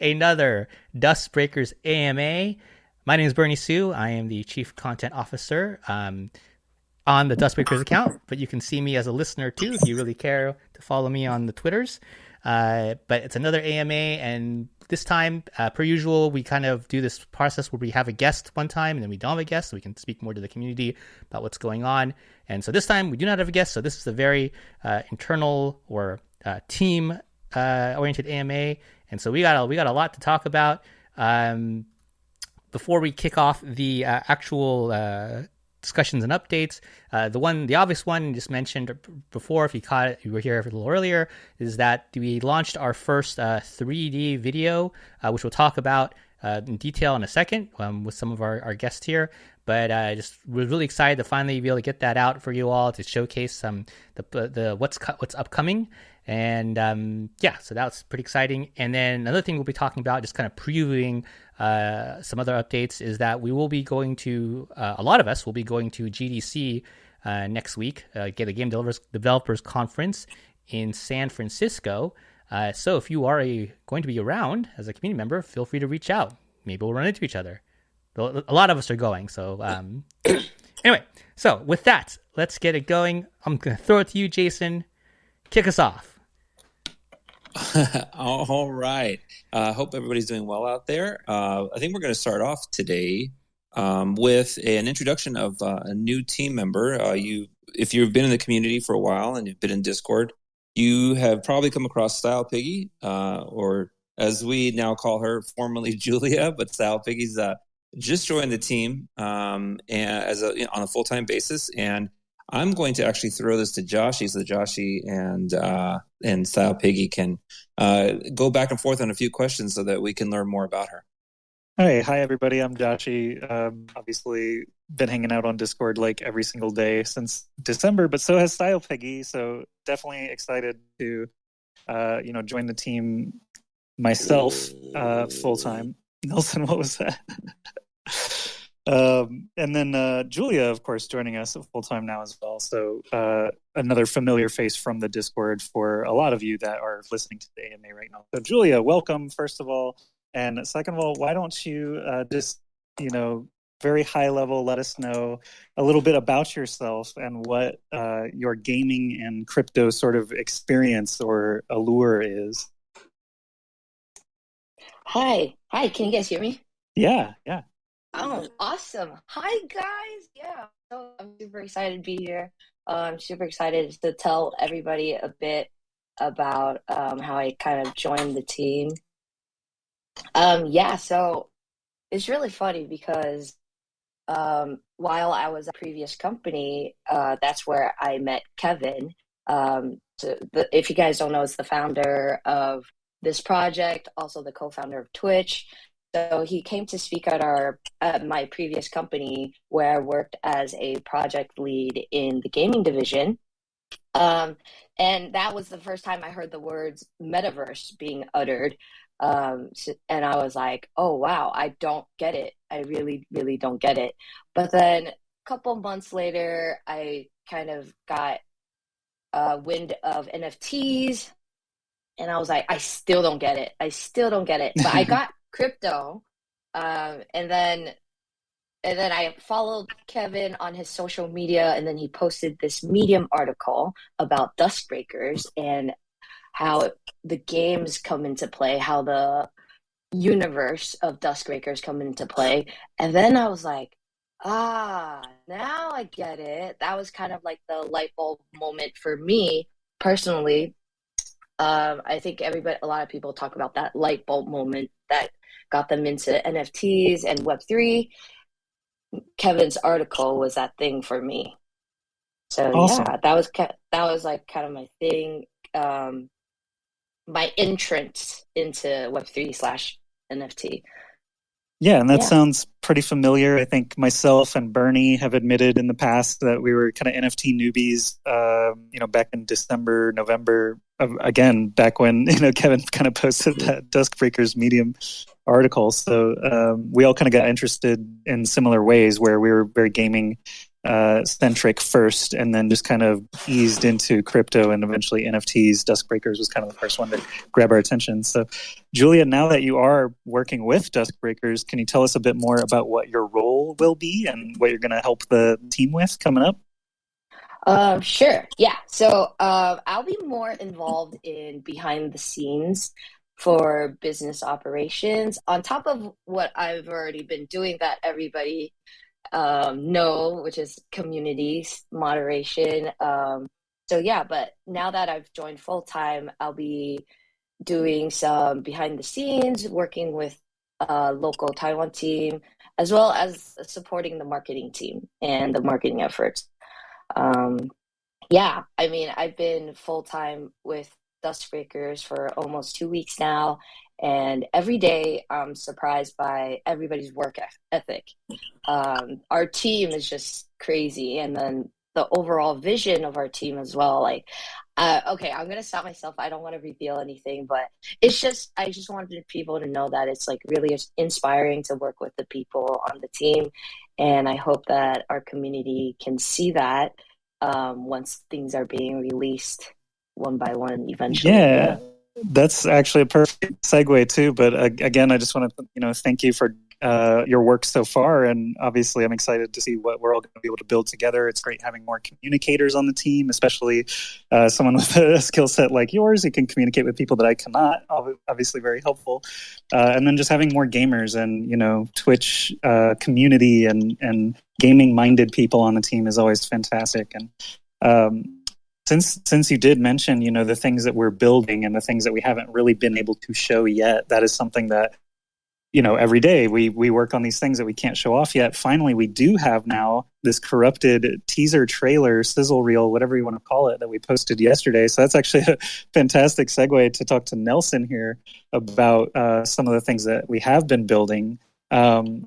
another DuskBreakers AMA. My name is Bernie Sue. I am the Chief Content Officer on the DuskBreakers account, but you can see me as a listener too if you really care to follow me on the Twitters. But it's another AMA, and this time, per usual, we kind of do this process where we have a guest one time and then we don't have a guest, so we can speak more to the community about what's going on. And so this time we do not have a guest, so this is a very internal or team oriented AMA, and so we got a lot to talk about. Before we kick off the actual discussions and updates, the obvious one just mentioned before, if you caught it, you were here a little earlier, is that we launched our first 3D video, which we'll talk about in detail in a second with some of our guests here. But we're really excited to finally be able to get that out for you all to showcase the what's upcoming. And so that was pretty exciting. And then another thing we'll be talking about, just kind of previewing some other updates, is that we will be going to a lot of us will be going to GDC next week, get a Game Developers Conference in San Francisco. So if you are going to be around as a community member, feel free to reach out. Maybe we'll run into each other. A lot of us are going. So anyway, so with that, let's get it going. I'm going to throw it to you, Jason. Kick us off. All right. Hope everybody's doing well out there. I think we're going to start off today with an introduction of a new team member. If you've been in the community for a while and you've been in Discord, you have probably come across stylepiggy, or as we now call her, formerly Julia, but stylepiggy's just joined the team and on a full-time basis. And I'm going to actually throw this to Joshi so that Joshi and stylepiggy can go back and forth on a few questions so that we can learn more about her. Hi everybody. I'm Joshi. Obviously been hanging out on Discord like every single day since December, but so has stylepiggy. So definitely excited to join the team myself full time. Nelson, what was that? And then Julia, of course, joining us full time now as well. So another familiar face from the Discord for a lot of you that are listening to the AMA right now. So Julia, welcome, first of all. And second of all, why don't you very high level, let us know a little bit about yourself and what your gaming and crypto sort of experience or allure is. Hi. Can you guys hear me? Yeah. Oh, awesome. Hi, guys. Yeah, so I'm super excited to be here. I'm super excited to tell everybody a bit about how I kind of joined the team. So it's really funny because while I was at a previous company, that's where I met Kevin. If you guys don't know, it's the founder of this project, also the co-founder of Twitch. So he came to speak at my previous company where I worked as a project lead in the gaming division. And that was the first time I heard the words metaverse being uttered. And I was like, oh, wow, I don't get it. I really, really don't get it. But then a couple months later, I kind of got wind of NFTs. And I was like, I still don't get it. But I got crypto, and then I followed Kevin on his social media, and then he posted this Medium article about DuskBreakers and how the games come into play, how the universe of DuskBreakers come into play. And then I was like, now I get it. That was kind of like the light bulb moment for me personally. I think a lot of people talk about that light bulb moment that got them into NFTs and Web3. Kevin's article was that thing for me. So awesome. Yeah, that was like kind of my thing, my entrance into Web3/NFT. Yeah, and that sounds pretty familiar. I think myself and Bernie have admitted in the past that we were kind of NFT newbies, back in December, November, again, back when, Kevin kind of posted that DuskBreakers Medium article. So we all kind of got interested in similar ways where we were very gaming centric first, and then just kind of eased into crypto and eventually NFTs. DuskBreakers was kind of the first one to grab our attention. So, Julia, now that you are working with DuskBreakers, can you tell us a bit more about what your role will be and what you're going to help the team with coming up? Sure. Yeah. So I'll be more involved in behind the scenes for business operations on top of what I've already been doing that everybody know, which is community moderation. So yeah, but now that I've joined full time, I'll be doing some behind the scenes, working with a local Taiwan team, as well as supporting the marketing team and the marketing efforts. Yeah, I mean, I've been full time with DuskBreakers for almost 2 weeks now, and every day I'm surprised by everybody's work ethic. Our team is just crazy, and then the overall vision of our team as well. Like, okay, I'm gonna stop myself. I don't want to reveal anything, but it's just I just wanted people to know that it's like really inspiring to work with the people on the team, and I hope that our community can see that. Once things are being released one by one eventually. Yeah, that's actually a perfect segue too. But again, I just want to thank you for your work so far, and obviously I'm excited to see what we're all going to be able to build together. It's great having more communicators on the team, especially someone with a skill set like yours who can communicate with people that I cannot. Obviously very helpful. And then just having more gamers and Twitch community and gaming minded people on the team is always fantastic. And since you did mention the things that we're building and the things that we haven't really been able to show yet, that is something that every day we work on these things that we can't show off yet. Finally, we do have now this corrupted teaser trailer, sizzle reel, whatever you want to call it, that we posted yesterday. So that's actually a fantastic segue to talk to Nelson here about some of the things that we have been building.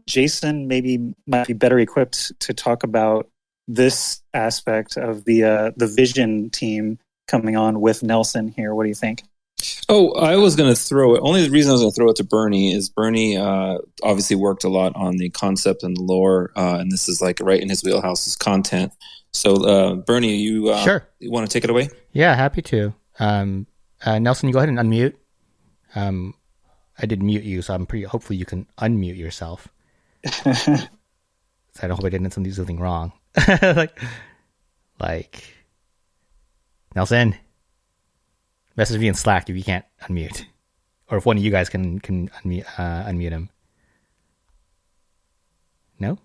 Jason might be better equipped to talk about this aspect of the vision team coming on with Nelson here. What do you think? Oh, I was going to throw it. Only the reason I was going to throw it to Bernie is Bernie obviously worked a lot on the concept and the lore, and this is like right in his wheelhouse is content. So, Bernie, Sure. You want to take it away? Yeah, happy to. Nelson, you go ahead and unmute. I did mute you, so hopefully you can unmute yourself. So I hope I didn't do something wrong. like Nelson. Message me in Slack if you can't unmute, or if one of you guys can unmute him. No,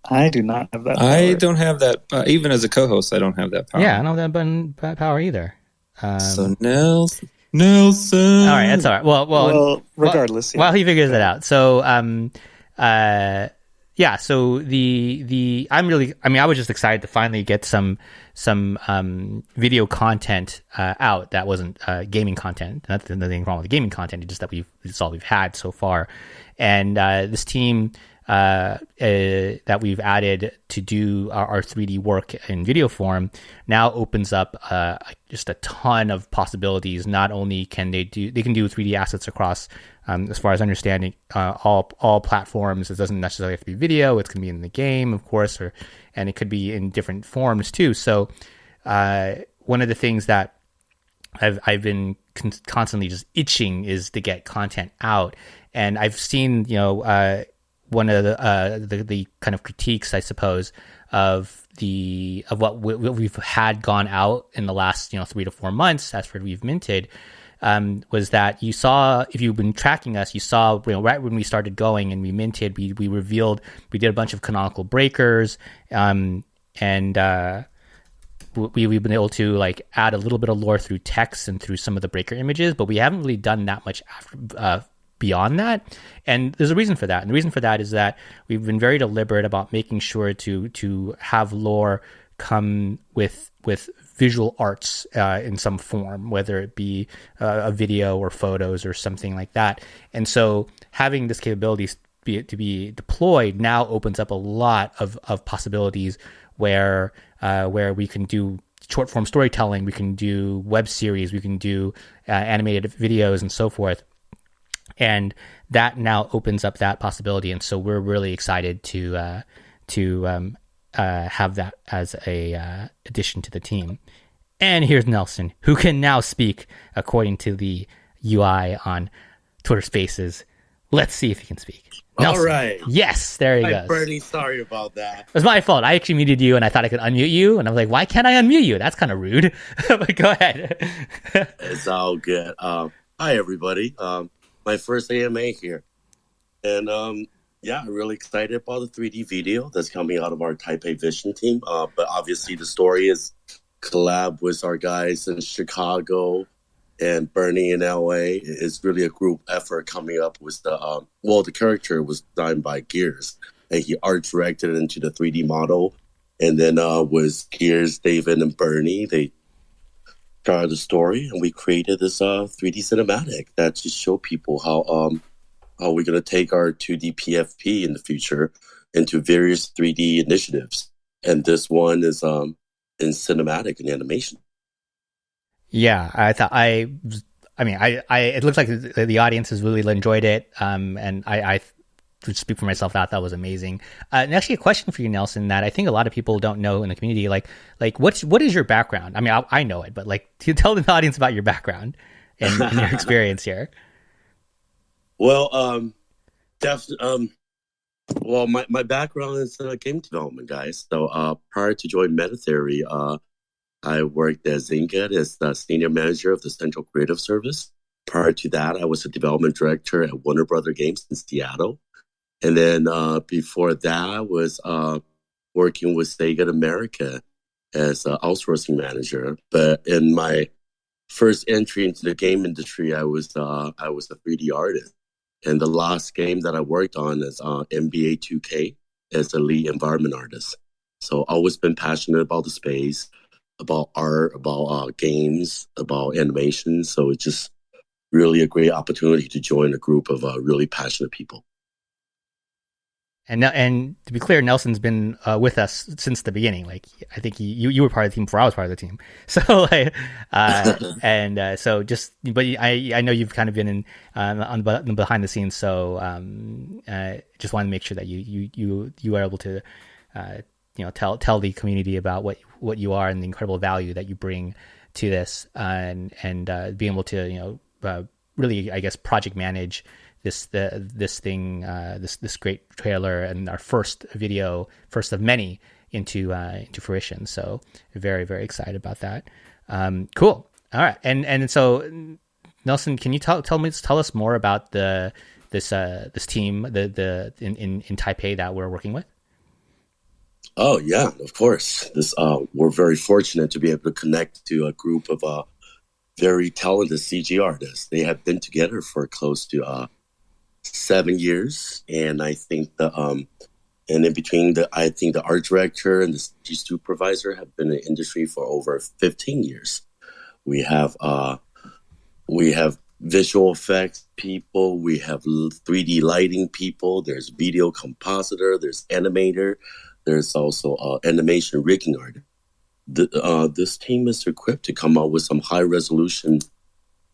I do not have that power. I don't have that. Even as a co-host, I don't have that power. Yeah, I don't have that button power either. So Nelson. All right, that's all right. Well, regardless. While he figures it out. So, yeah. So I was just excited to finally get some video content out that wasn't gaming content. Nothing wrong with the gaming content. It's just that it's all we've had so far. And this team that we've added to do our 3D work in video form now opens up just a ton of possibilities. Not only can they can do 3D assets across, as far as understanding, all platforms. It doesn't necessarily have to be video. It's going to be in the game, of course, and it could be in different forms too. So one of the things that I've been constantly just itching is to get content out, and I've seen one of the kind of critiques, I suppose, of what we've had gone out in the last 3 to 4 months as for we've minted, was that you saw, if you've been tracking us, you saw right when we started going and we minted, we revealed, we did a bunch of canonical breakers, and we've been able to like add a little bit of lore through text and through some of the breaker images, but we haven't really done that much beyond that. And there's a reason for that. And the reason for that is that we've been very deliberate about making sure to have lore come with visual arts in some form, whether it be a video or photos or something like that. And so having this capability to be deployed now opens up a lot of possibilities where we can do short form storytelling, we can do web series, we can do animated videos and so forth. And that now opens up that possibility. And so we're really excited to have that as a addition to the team. And here's Nelson, who can now speak according to the UI on Twitter Spaces. Let's see if he can speak. Nelson. All right. Yes, there he Hi, goes. Bernie, sorry about that. It was my fault. I actually muted you, and I thought I could unmute you, and I was like, why can't I unmute you? That's kind of rude. But go ahead. It's all good. Hi, everybody. My first AMA here. And I'm really excited about the 3D video that's coming out of our Taipei Vision team. But obviously the story is collab with our guys in Chicago and Bernie in LA. It's really a group effort coming up with the character was designed by Gears, and he art directed it into the 3D model. And then with Gears, David, and Bernie, they started the story, and we created this 3D cinematic that just show people how we're going to take our 2D PFP in the future into various 3D initiatives. And this one is in cinematic and animation. Yeah, it looks like the audience has really enjoyed it. And I to speak for myself, that was amazing. And actually a question for you, Nelson, that I think a lot of people don't know in the community, like what is your background? I mean, I know it, but like, tell the audience about your background and your experience here. Well, my background is game development, guys. So prior to joining Metatheory, I worked at Zynga as the senior manager of the Central Creative Service. Prior to that, I was a development director at Warner Brother Games in Seattle. And then before that, I was working with Sega America as an outsourcing manager. But in my first entry into the game industry, I was a 3D artist. And the last game that I worked on is NBA 2K as a lead environment artist. So I've always been passionate about the space, about art, about games, about animation. So it's just really a great opportunity to join a group of really passionate people. And to be clear, Nelson's been with us since the beginning. Like, I think you were part of the team before I was part of the team. So but I know you've kind of been in on the behind the scenes. So just wanted to make sure that you are able to tell the community about what you are and the incredible value that you bring to this, and being able to really, I guess, project manage this great trailer and our first of many into fruition. So very, very excited about that. Cool. All right. And so Nelson, can you tell us more about this team in Taipei that we're working with? Oh yeah, of course. We're very fortunate to be able to connect to a group of very talented CG artists. They have been together for close to 7 years, and I think and in between I think the art director and the CG supervisor have been in the industry for over 15 years. We have visual effects people, we have 3D lighting people, there's video compositor, there's animator, there's also animation rigging art. This team is equipped to come up with some high resolution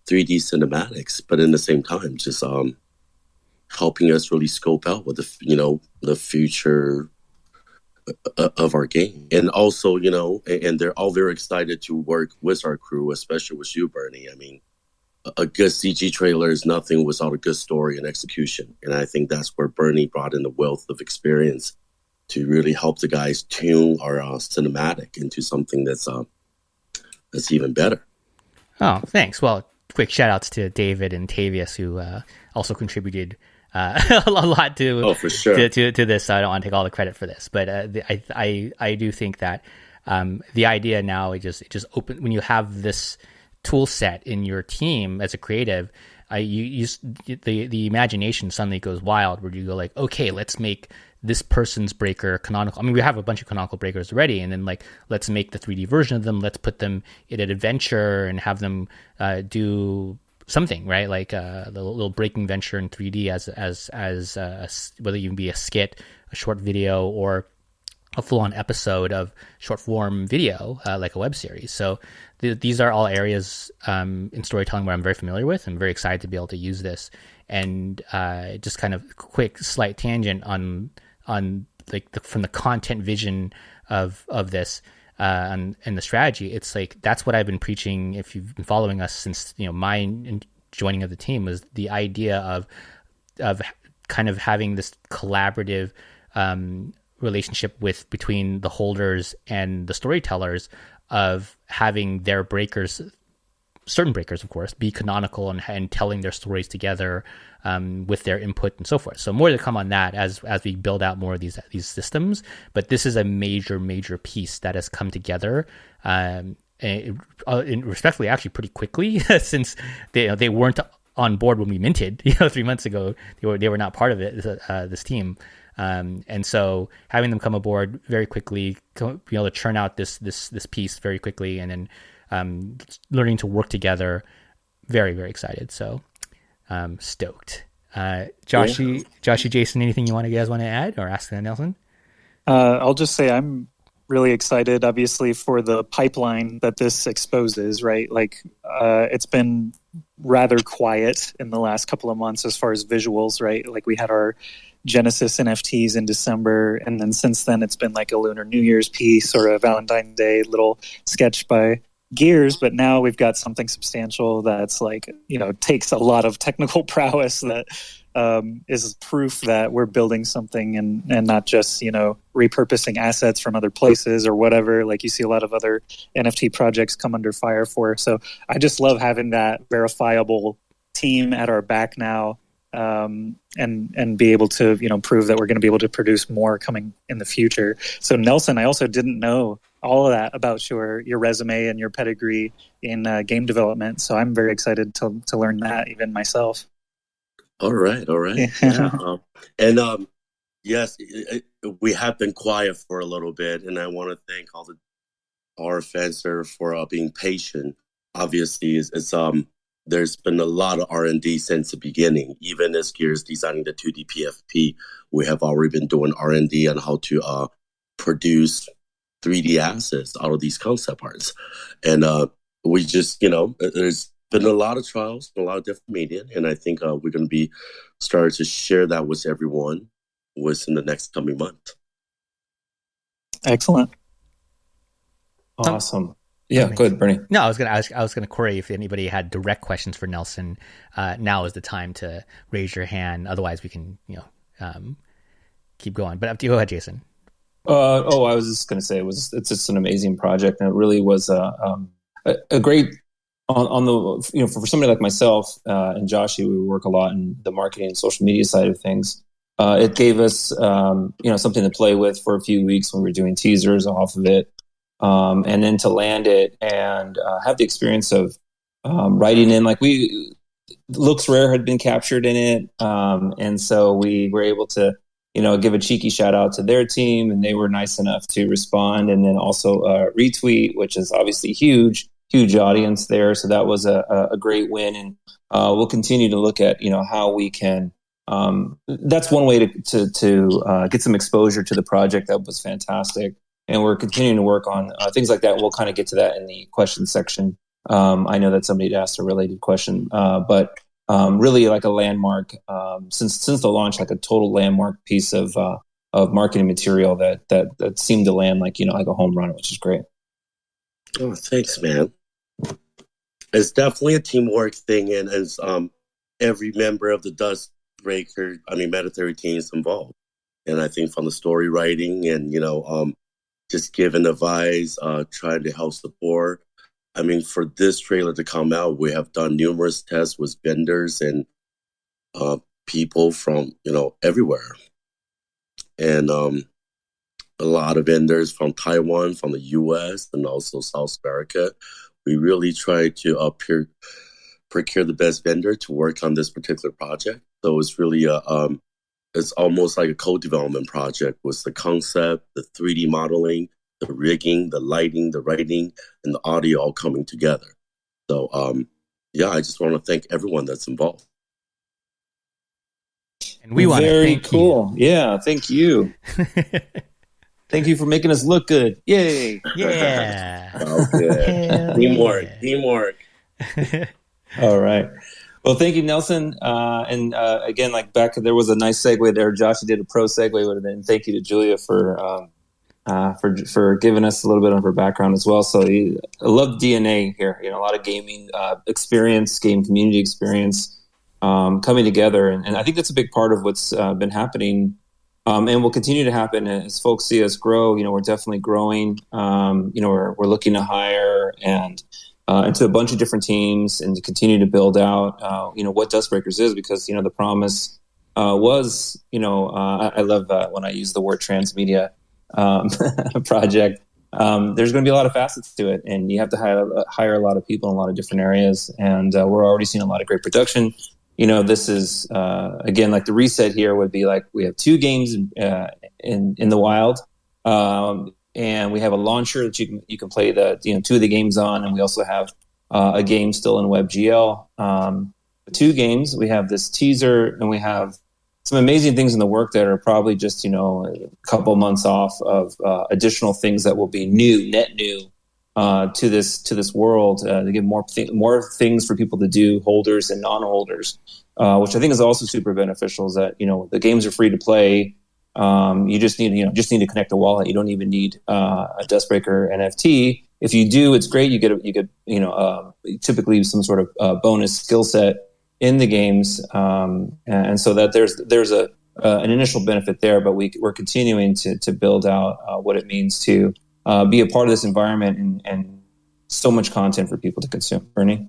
3D cinematics, but in the same time, just helping us really scope out what the future of our game. And also, and they're all very excited to work with our crew, especially with you, Bernie. I mean, a good CG trailer is nothing without a good story and execution. And I think that's where Bernie brought in the wealth of experience to really help the guys tune our cinematic into something that's even better. Oh, thanks. Well, quick shout outs to David and Tavius, who also contributed a lot to for sure. to this. So I don't want to take all the credit for this, but I do think that the idea now is just open when you have this tool set in your team as a creative. The imagination suddenly goes wild, where you go like, okay, let's make this person's breaker canonical. I mean, we have a bunch of canonical breakers already, and then like, let's make the 3D version of them. Let's put them in an adventure and have them do something, right? Like the little breaking venture in 3D as whether you be a skit, a short video, or a full-on episode of short-form video, like a web series. So these are all areas in storytelling where I'm very familiar with. I'm very excited to be able to use this. And just kind of quick, slight tangent on from the content vision of this and the strategy. It's like that's what I've been preaching. If you've been following us since my joining of the team, was the idea of kind of having this collaborative relationship between the holders and the storytellers, of having their breakers, certain breakers, of course, be canonical and telling their stories together with their input and so forth. So more to come on that as we build out more of these systems. But this is a major piece that has come together, and respectfully, actually pretty quickly, since they weren't on board when we minted 3 months ago. They were not part of it, this team. And so having them come aboard very quickly, be able to churn out this piece very quickly, and then learning to work together, very, very excited. So stoked. Joshy, Jason, anything you guys want to add or ask Nelson? I'll just say I'm really excited, obviously, for the pipeline that this exposes, right? Like, it's been rather quiet in the last couple of months as far as visuals, right? Like, we had our Genesis NFTs in December, and then since then it's been like a Lunar New Year's piece or a Valentine's Day little sketch by Gears, but now we've got something substantial that's like, takes a lot of technical prowess that is proof that we're building something and not just, repurposing assets from other places or whatever, like you see a lot of other NFT projects come under fire for. So I just love having that verifiable team at our back now, and be able to, prove that we're going to be able to produce more coming in the future. So Nelson, I also didn't know all of that about your resume and your pedigree in game development. So I'm very excited to learn that even myself. All right. Yeah. And yes, we have been quiet for a little bit, and I want to thank our fans for being patient. Obviously, it's there's been a lot of R&D since the beginning. Even as Gears designing the 2D PFP, we have already been doing R&D on how to produce 3D assets out of these concept arts. And we just, there's been a lot of trials, a lot of different media, and I think we're going to be starting to share that with everyone within the next coming month. Excellent. Awesome. Yeah, go ahead, Bernie. No, I was gonna query if anybody had direct questions for Nelson. Now is the time to raise your hand. Otherwise, we can keep going. But up to you. Go ahead, Jason. I was just gonna say it's just an amazing project, and it really was a great on the for somebody like myself and Joshy, we work a lot in the marketing and social media side of things. It gave us something to play with for a few weeks when we were doing teasers off of it. And then to land it and have the experience of writing in, like LooksRare had been captured in it, and so we were able to, give a cheeky shout out to their team, and they were nice enough to respond, and then also retweet, which is obviously huge audience there. So that was a great win, and we'll continue to look at how we can. That's one way to get some exposure to the project. That was fantastic. And we're continuing to work on things like that. We'll kind of get to that in the question section. I know that somebody asked a related question, but really like a landmark since the launch, like a total landmark piece of marketing material that seemed to land like a home run, which is great. Oh, thanks, man. It's definitely a teamwork thing, and as every member of the Metatheory team is involved, and I think from the story writing and just giving advice, trying to help support. I mean, for this trailer to come out, we have done numerous tests with vendors and people from, everywhere. And a lot of vendors from Taiwan, from the U.S., and also South America. We really try to procure the best vendor to work on this particular project. So it's really it's almost like a co-development project with the concept, the 3D modeling, the rigging, the lighting, the writing, and the audio all coming together. So, I just want to thank everyone that's involved. And we want to thank cool. You. Yeah, thank you. Thank you for making us look good. Yay! Yeah. Okay. Teamwork. All right. Well, thank you, Nelson. And again, like back, there was a nice segue there. Josh did a pro segue, and thank you to Julia for giving us a little bit of her background as well. So I love DNA here. A lot of gaming experience, game community experience coming together, and I think that's a big part of what's been happening, and will continue to happen as folks see us grow. We're definitely growing. We're looking to hire and into a bunch of different teams and to continue to build out, what DuskBreakers is, because, the promise was, I love when I use the word transmedia project. There's going to be a lot of facets to it, and you have to hire a lot of people in a lot of different areas. And we're already seeing a lot of great production. This is, again, like the reset here would be like we have 2 games in the wild. And we have a launcher that you can play 2 of the games on, and we also have a game still in WebGL. 2 games. We have this teaser, and we have some amazing things in the work that are probably just a couple months off of additional things that will be net new to this world to give more things for people to do, holders and non-holders, which I think is also super beneficial. Is that the games are free to play. You just need to connect a wallet. You don't even need a DuskBreaker NFT. If you do, it's great. You get typically some sort of bonus skill set in the games, and so that there's an initial benefit there. But we're continuing to build out what it means to be a part of this environment and so much content for people to consume. Bernie.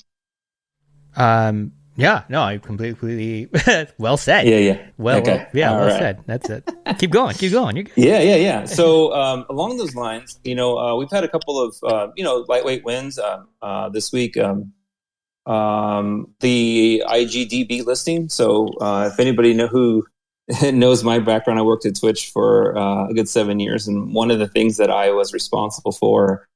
Yeah, no, I completely well said. Yeah. Well right. said. That's it. Keep going. You're good. Yeah. So along those lines, we've had a couple of lightweight wins this week. The IGDB listing. So if anybody knows my background, I worked at Twitch for a good 7 years, and one of the things that I was responsible for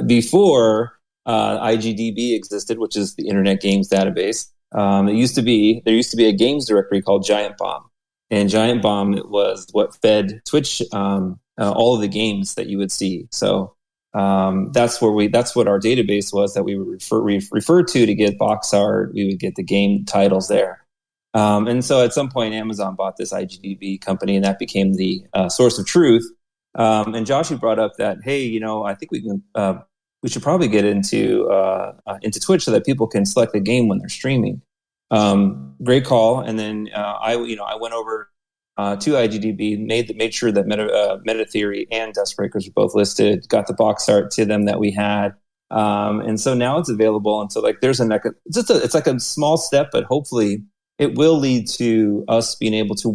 before IGDB existed, which is the Internet Games Database. There used to be a games directory called Giant Bomb, and Giant Bomb was what fed Twitch all of the games that you would see. So that's what our database was that we would refer to get box art. We would get the game titles there, and so at some point Amazon bought this IGDB company, and that became the source of truth. And Josh brought up that, hey, I think we should probably get into Twitch so that people can select a game when they're streaming. Great call. And then I went over to IGDB, made sure that Metatheory and DuskBreakers were both listed, got the box art to them that we had, and so now it's available. And so there's it's like a small step, but hopefully it will lead to us being able to,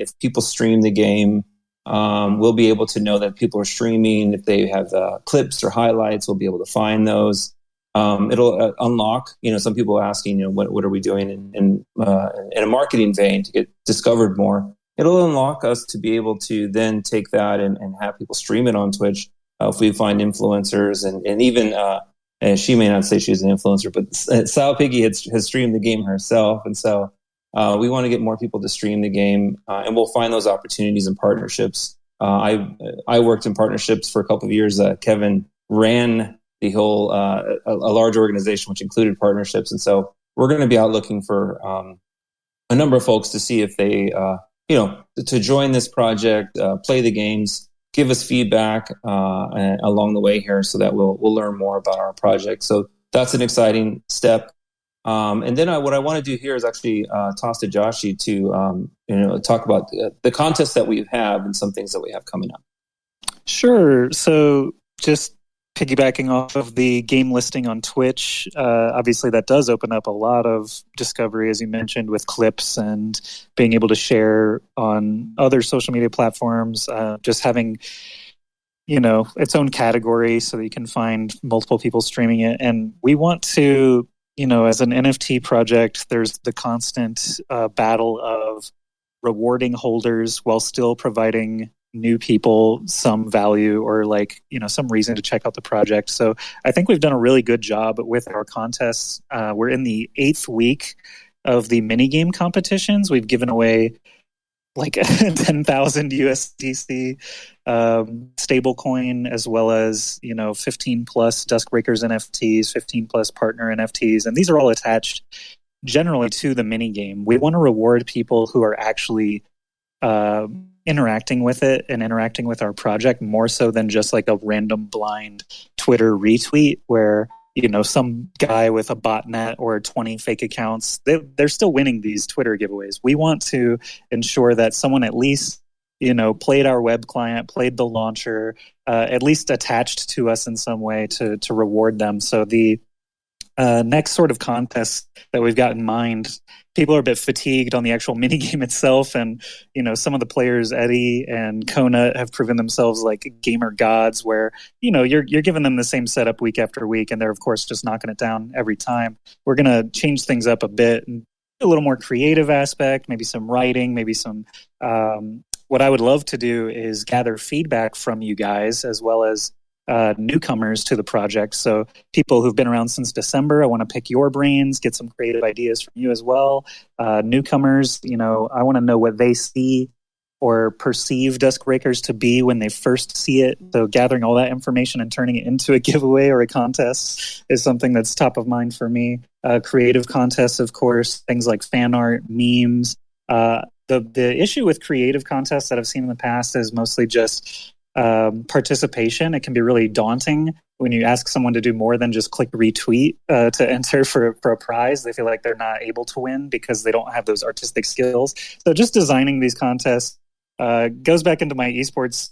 if people stream the game. We'll be able to know that people are streaming. If they have clips or highlights, we'll be able to find those. It'll unlock. Some people are asking, what are we doing in a marketing vein to get discovered more? It'll unlock us to be able to then take that and have people stream it on Twitch. If we find influencers and even, and she may not say she's an influencer, but stylepiggy has streamed the game herself, and so. We want to get more people to stream the game, and we'll find those opportunities and partnerships. I worked in partnerships for a couple of years. Kevin ran the whole a large organization, which included partnerships, and so we're going to be out looking for a number of folks to see if they, to join this project, play the games, give us feedback along the way here, so that we'll learn more about our project. So that's an exciting step. And then what I want to do here is actually toss to Joshi to talk about the contests that we have and some things that we have coming up. Sure. So just piggybacking off of the game listing on Twitch, obviously that does open up a lot of discovery, as you mentioned, with clips and being able to share on other social media platforms, just having its own category so that you can find multiple people streaming it. And we want to, as an NFT project, there's the constant battle of rewarding holders while still providing new people some value or some reason to check out the project. So I think we've done a really good job with our contests. We're in the 8th week of the minigame competitions. We've given away 10,000 USDC stablecoin, as well as 15 plus DuskBreakers NFTs, 15 plus partner NFTs, and these are all attached generally to the mini game. We want to reward people who are actually interacting with it and interacting with our project more so than just like a random blind Twitter retweet where, you know, some guy with a botnet or 20 fake accounts, they're still winning these Twitter giveaways. We want to ensure that someone at least, you know, played our web client, played the launcher, at least attached to us in some way to reward them. So the next sort of contest that we've got in mind, people are a bit fatigued on the actual minigame itself. And, you know, some of the players, Eddie and Kona, have proven themselves like gamer gods where, you know, you're giving them the same setup week after week. And they're, of course, just knocking it down every time. We're going to change things up a bit and a little more creative aspect, maybe some writing, maybe some what I would love to do is gather feedback from you guys as well as newcomers to the project. So people who've been around since December, I want to pick your brains, get some creative ideas from you as well. Newcomers, you know, I want to know what they see or perceive DuskBreakers to be when they first see it. So gathering all that information and turning it into a giveaway or a contest is something that's top of mind for me. Creative contests, of course, things like fan art, memes. The issue with creative contests that I've seen in the past is mostly just participation. It can be really daunting when you ask someone to do more than just click retweet to enter for a prize. They feel like they're not able to win because they don't have those artistic skills. So just designing these contests goes back into my esports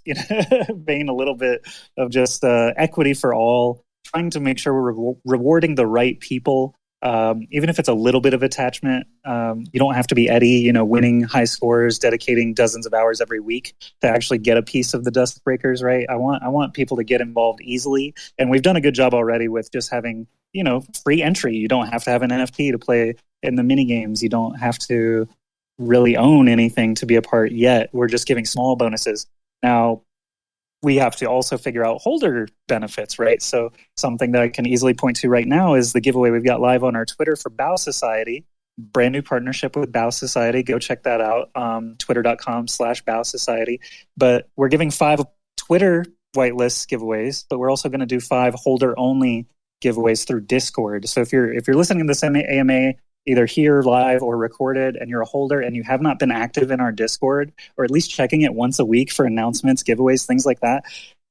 vein a little bit of just equity for all, trying to make sure we're rewarding the right people. Even if it's a little bit of attachment, you don't have to be Eddie, you know, winning high scores, dedicating dozens of hours every week to actually get a piece of the DuskBreakers, right? I want people to get involved easily. And we've done a good job already with just having, you know, free entry. You don't have to have an NFT to play in the mini games. You don't have to really own anything to be a part yet. We're just giving small bonuses. Now, we have to also figure out holder benefits, right? So something that I can easily point to right now is the giveaway we've got live on our Twitter for Bao Society. Brand new partnership with Bao Society. Go check that out. Twitter.com/Bao Society. But we're giving 5 Twitter whitelist giveaways, but we're also going to do 5 holder-only giveaways through Discord. So if you're listening to this AMA, either here live or recorded, and you're a holder and you have not been active in our Discord, or at least checking it once a week for announcements, giveaways, things like that,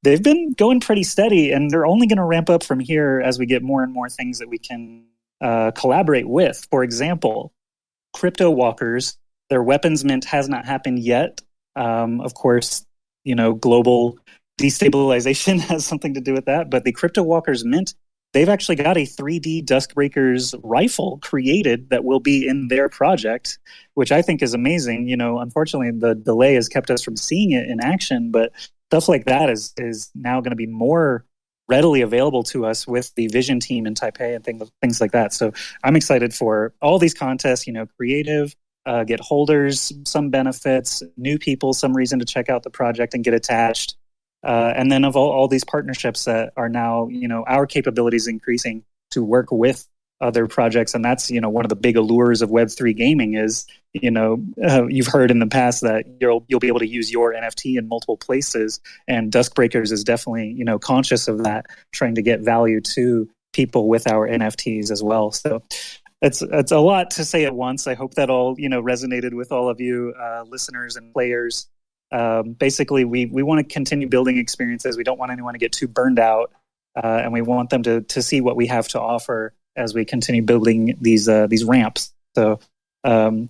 they've been going pretty steady, and they're only going to ramp up from here as we get more and more things that we can collaborate with. For example, Cryptowalkers, their weapons mint has not happened yet. Of course, you know, global destabilization has something to do with that, but the Cryptowalkers mint, they've actually got a 3D DuskBreakers rifle created that will be in their project, which I think is amazing. You know, unfortunately, the delay has kept us from seeing it in action, but stuff like that is now going to be more readily available to us with the Vision team in Taipei and things like that. So I'm excited for all these contests, you know, creative, get holders, some benefits, new people, some reason to check out the project and get attached. And then of all these partnerships that are now, you know, our capabilities increasing to work with other projects. And that's, you know, one of the big allures of Web3 gaming is, you know, you've heard in the past that you'll be able to use your NFT in multiple places. And DuskBreakers is definitely, you know, conscious of that, trying to get value to people with our NFTs as well. So it's a lot to say at once. I hope that all, you know, resonated with all of you listeners and players. Basically, we want to continue building experiences. We don't want anyone to get too burned out, and we want them to see what we have to offer as we continue building these ramps. So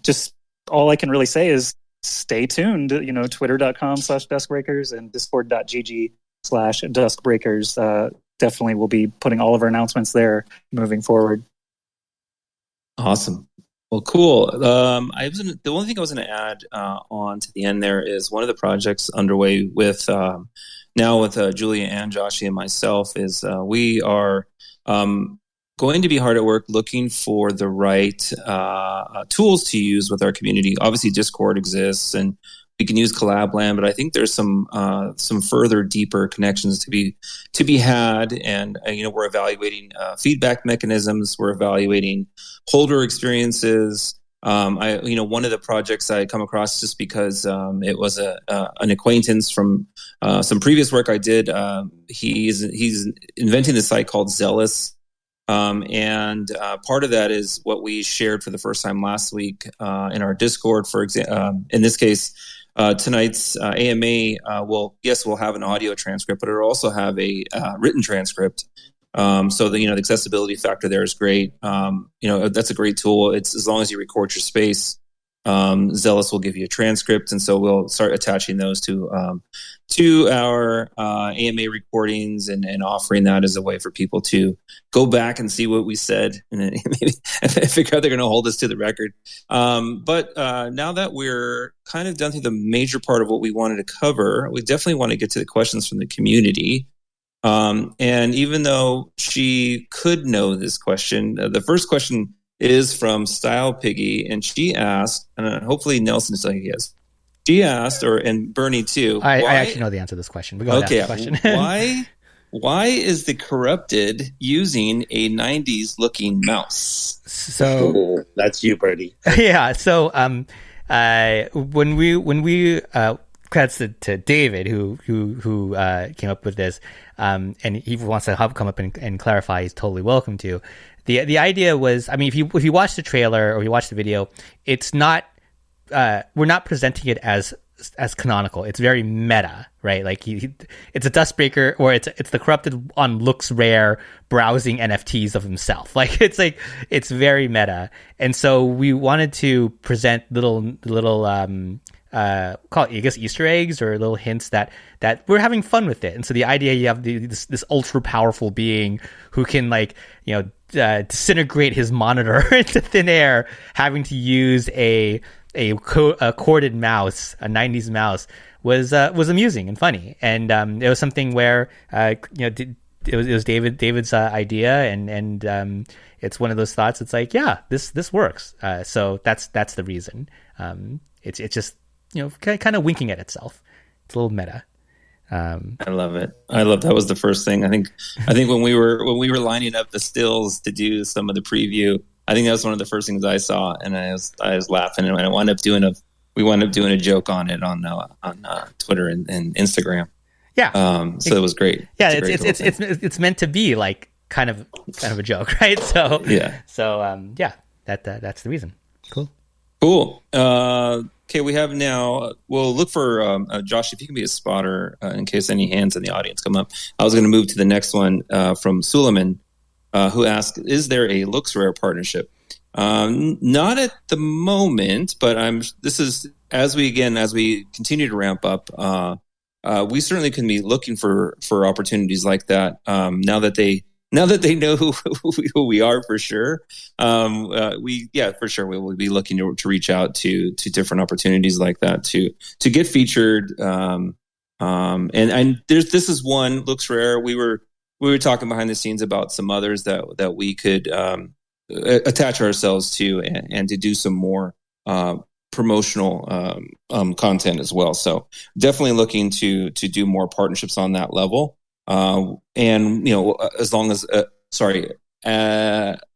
just all I can really say is stay tuned. You know, twitter.com/DuskBreakers and discord.gg/DuskBreakers. Definitely we'll be putting all of our announcements there moving forward. Awesome. Well, cool. The only thing I was going to add on to the end there is one of the projects underway with now with Julia and Joshie and myself is we are going to be hard at work looking for the right tools to use with our community. Obviously, Discord exists, and we can use CollabLand, but I think there's some further deeper connections to be had. And you know, we're evaluating feedback mechanisms. We're evaluating holder experiences. One of the projects I come across just because it was an acquaintance from some previous work I did. He's inventing this site called Zealous. And part of that is what we shared for the first time last week in our Discord. For example, in this case, tonight's AMA we'll have an audio transcript, but it'll also have a written transcript. So the accessibility factor there is great. That's a great tool. It's as long as you record your space. Zealous will give you a transcript, and so we'll start attaching those to our AMA recordings and offering that as a way for people to go back and see what we said and then maybe figure out they're going to hold us to the record. But now that we're kind of done through the major part of what we wanted to cover, we definitely want to get to the questions from the community. And even though she could know this question, the first question is from stylepiggy, and she asked, and hopefully Nelson is like he is. She asked, and Bernie too. I actually know the answer to this question. Okay, why is the corrupted using a '90s looking mouse? So that's you, Bernie. Yeah. So when we credits to David who came up with this, and he wants to come up and clarify. He's totally welcome to. The idea was, I mean, if you watch the trailer or you watch the video, it's not we're not presenting it as canonical. It's very meta, right? Like it's a DuskBreaker, or it's the corrupted on LooksRare browsing NFTs of himself. It's very meta, and so we wanted to present little call it, I guess, Easter eggs or little hints that we're having fun with it. And so the idea, you have this ultra powerful being who can disintegrate his monitor into thin air, having to use a corded mouse, a 90s mouse, was amusing and funny. And it was something where it was David's idea, and it's one of those thoughts. It's like, yeah, this works. So that's the reason. It's just kind of winking at itself. It's a little meta. I love it. That was the first thing. I think when we were lining up the stills to do some of the preview, I think that was one of the first things I saw, and I was laughing, and I wound up doing a joke on it on Twitter and Instagram. Yeah. So it was great. Yeah, it's meant to be like kind of a joke, right? So yeah. So that's the reason. Cool. Okay, we have now. We'll look for Josh. If you can be a spotter in case any hands in the audience come up. I was going to move to the next one from Suleiman, who asked, "Is there a LooksRare partnership?" Not at the moment, but this is as we continue to ramp up. We certainly can be looking for opportunities like that. Now that they know who we are, for sure. For sure we will be looking to reach out to different opportunities like that to get featured. And this is one, LooksRare. We were talking behind the scenes about some others that we could attach ourselves to and to do some more promotional content as well. So definitely looking to do more partnerships on that level. And as long as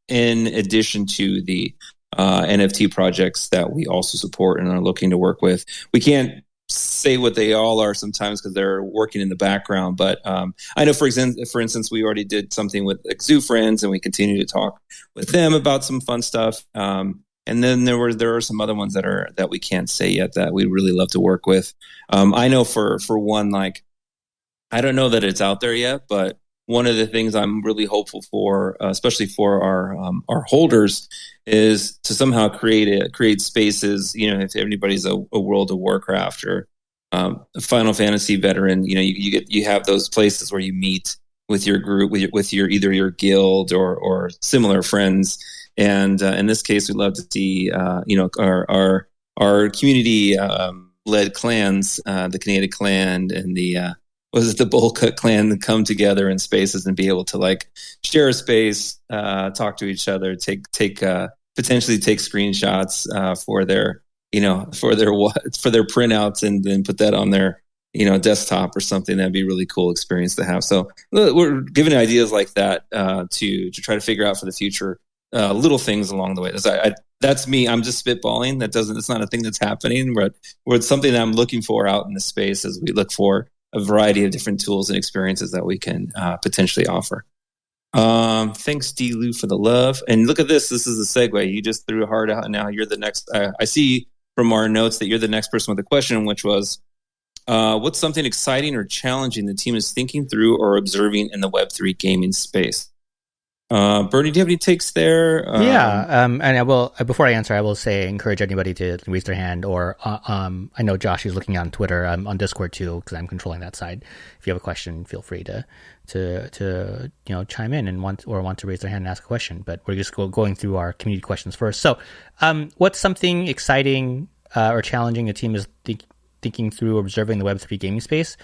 in addition to the NFT projects that we also support and are looking to work with, we can't say what they all are sometimes because they're working in the background. But I know, for instance, we already did something with Zoo Friends, and we continue to talk with them about some fun stuff. And then there are some other ones that we can't say yet that we really love to work with. I know for one, like, I don't know that it's out there yet, but one of the things I'm really hopeful for, especially for our holders, is to somehow create spaces. If anybody's a World of Warcraft or a Final Fantasy veteran, you have those places where you meet with your group, with your either your guild or similar friends. And in this case, we'd love to see our community led clans, the Canadian clan and the the Bullcut clan, come together in spaces and be able to like share a space, talk to each other, potentially take screenshots for their printouts, and then put that on their desktop or something. That'd be a really cool experience to have. So we're giving ideas like that to try to figure out for the future, little things along the way. That's me. I'm just spitballing. It's not a thing that's happening, but it's something that I'm looking for out in the space as we look for a variety of different tools and experiences that we can potentially offer. Thanks, D. Lou, for the love. And look at this. This is a segue. You just threw a heart out. Now you're the next. I see from our notes that you're the next person with a question, which was, what's something exciting or challenging the team is thinking through or observing in the Web3 gaming space? Bernie, do you have any takes there? And I will, before I answer, I will say, encourage anybody to raise their hand, or I know Josh is looking on Twitter, on Discord too, because I'm controlling that side. If you have a question, feel free to chime in and want to raise their hand and ask a question. But we're just going through our community questions first. So, what's something exciting or challenging the team is thinking through observing the Web3 gaming space?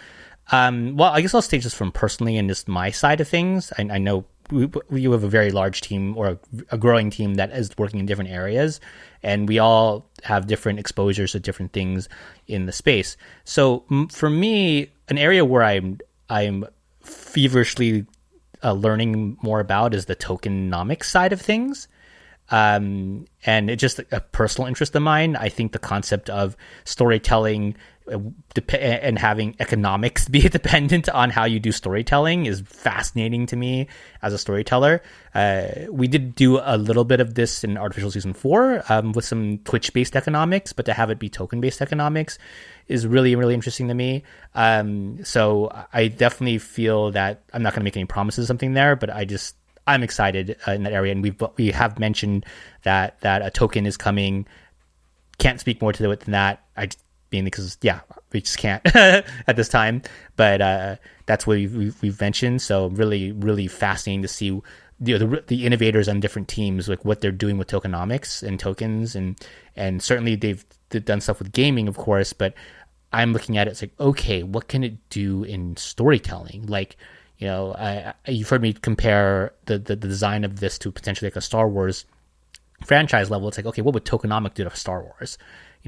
Well, I guess I'll state this from personally and just my side of things. I know we have a very large team, or a growing team, that is working in different areas, and we all have different exposures to different things in the space. So for me, an area where I'm feverishly learning more about is the tokenomics side of things. And it's just a personal interest of mine. I think the concept of storytelling and having economics be dependent on how you do storytelling is fascinating to me as a storyteller. We did do a little bit of this in Artificial Season 4 with some Twitch-based economics, but to have it be token-based economics is really, really interesting to me. So I definitely feel that I'm not going to make any promises of something there, but I'm excited in that area, and we have mentioned that a token is coming. Can't speak more to it than that. Because we just can't at this time. But that's what we've mentioned. So really, really fascinating to see the innovators on different teams, like what they're doing with tokenomics and tokens, and certainly they've done stuff with gaming, of course. But I'm looking at it, it's like, okay, what can it do in storytelling? Like, you've heard me compare the design of this to potentially like a Star Wars franchise level. It's like, okay, what would tokenomic do to Star Wars?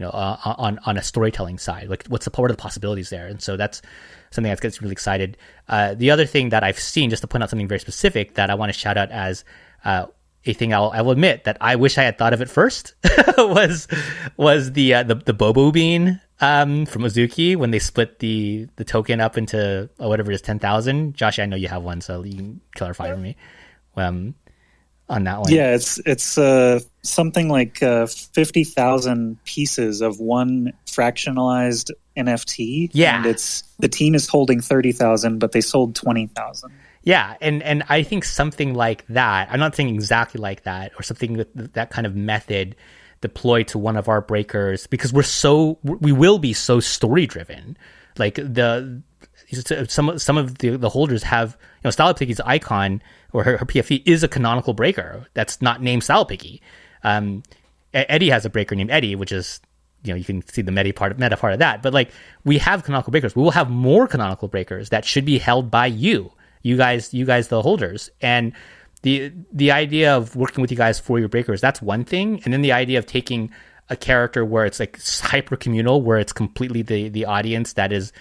On a storytelling side, like what are the possibilities there? And so that's something that gets really excited. The other thing that I've seen, just to point out something very specific that I want to shout out as a thing I will admit that I wish I had thought of it first, was the Bobo bean from Ozuki, when they split the token up into whatever it is, 10,000. Josh, I know you have one, so you can clarify for me on that one. Yeah, it's something like 50,000 pieces of one fractionalized NFT. Yeah, and the team is holding 30,000, but they sold 20,000. Yeah, and I think something like that. I'm not saying exactly like that, or something with that kind of method deployed to one of our breakers, because we will be so story driven. Like some of the holders have, stylepiggy's icon, or her PFE is a canonical breaker that's not named stylepiggy. Eddie has a breaker named Eddie, which is, you can see the meta part of that. But like, we have canonical breakers. We will have more canonical breakers that should be held by you guys, the holders. And the idea of working with you guys for your breakers, that's one thing. And then the idea of taking a character where it's like hyper communal, where it's completely the audience that is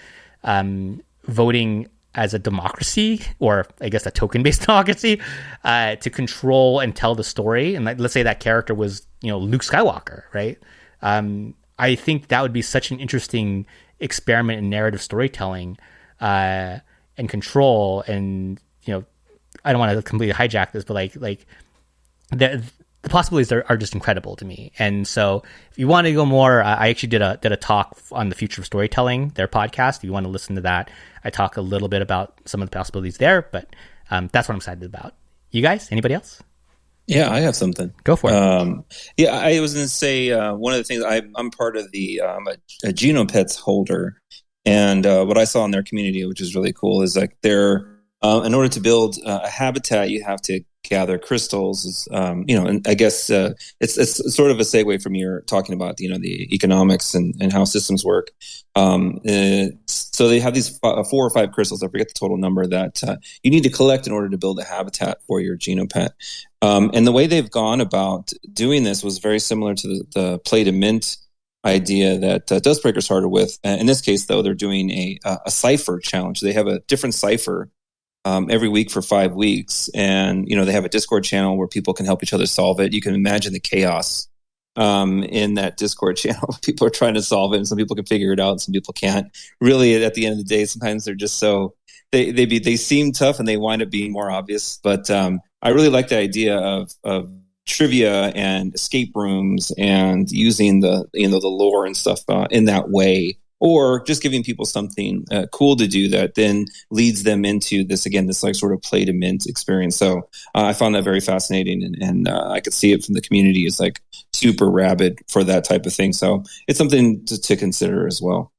voting as a democracy, or I guess a token-based democracy, to control and tell the story. And let's say that character was, Luke Skywalker, right? I think that would be such an interesting experiment in narrative storytelling and control. And I don't want to completely hijack this, but like the possibilities are just incredible to me. And so if you want to go more, I actually did a talk on the future of storytelling, their podcast. If you want to listen to that, I talk a little bit about some of the possibilities there, but that's what I'm excited about. You guys, anybody else? Yeah, I have something. Go for it. I was going to say, one of the things, I'm part of I'm a Genopets holder. And what I saw in their community, which is really cool, is like in order to build a habitat, you have to gather crystals. And I guess it's sort of a segue from your talking about the economics and how systems work. So they have these 4 or 5 crystals. I forget the total number that you need to collect in order to build a habitat for your Genopet. And the way they've gone about doing this was very similar to the play to mint idea that DuskBreakers started with. In this case, though, they're doing a cipher challenge. They have a different cipher every week for 5 weeks, and they have a Discord channel where people can help each other solve it. You can imagine the chaos in that Discord channel. People are trying to solve it, and some people can figure it out, and some people can't. Really, at the end of the day, sometimes they're just so they seem tough and they wind up being more obvious. But I really like the idea of trivia and escape rooms and using the lore and stuff in that way, or just giving people something cool to do that then leads them into this like sort of play to mint experience. So I found that very fascinating, and I could see it from the community is like super rabid for that type of thing. So it's something to consider as well.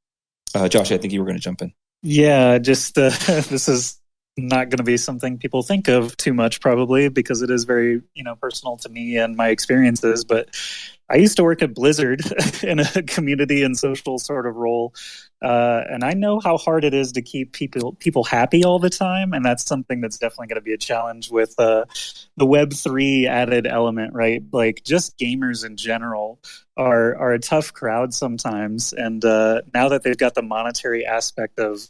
Josh, I think you were going to jump in. Yeah, just this is not going to be something people think of too much, probably, because it is very, personal to me and my experiences. But I used to work at Blizzard in a community and social sort of role, and I know how hard it is to keep people happy all the time, and that's something that's definitely going to be a challenge with the Web3 added element, right? Like, just gamers in general are a tough crowd sometimes, and now that they've got the monetary aspect of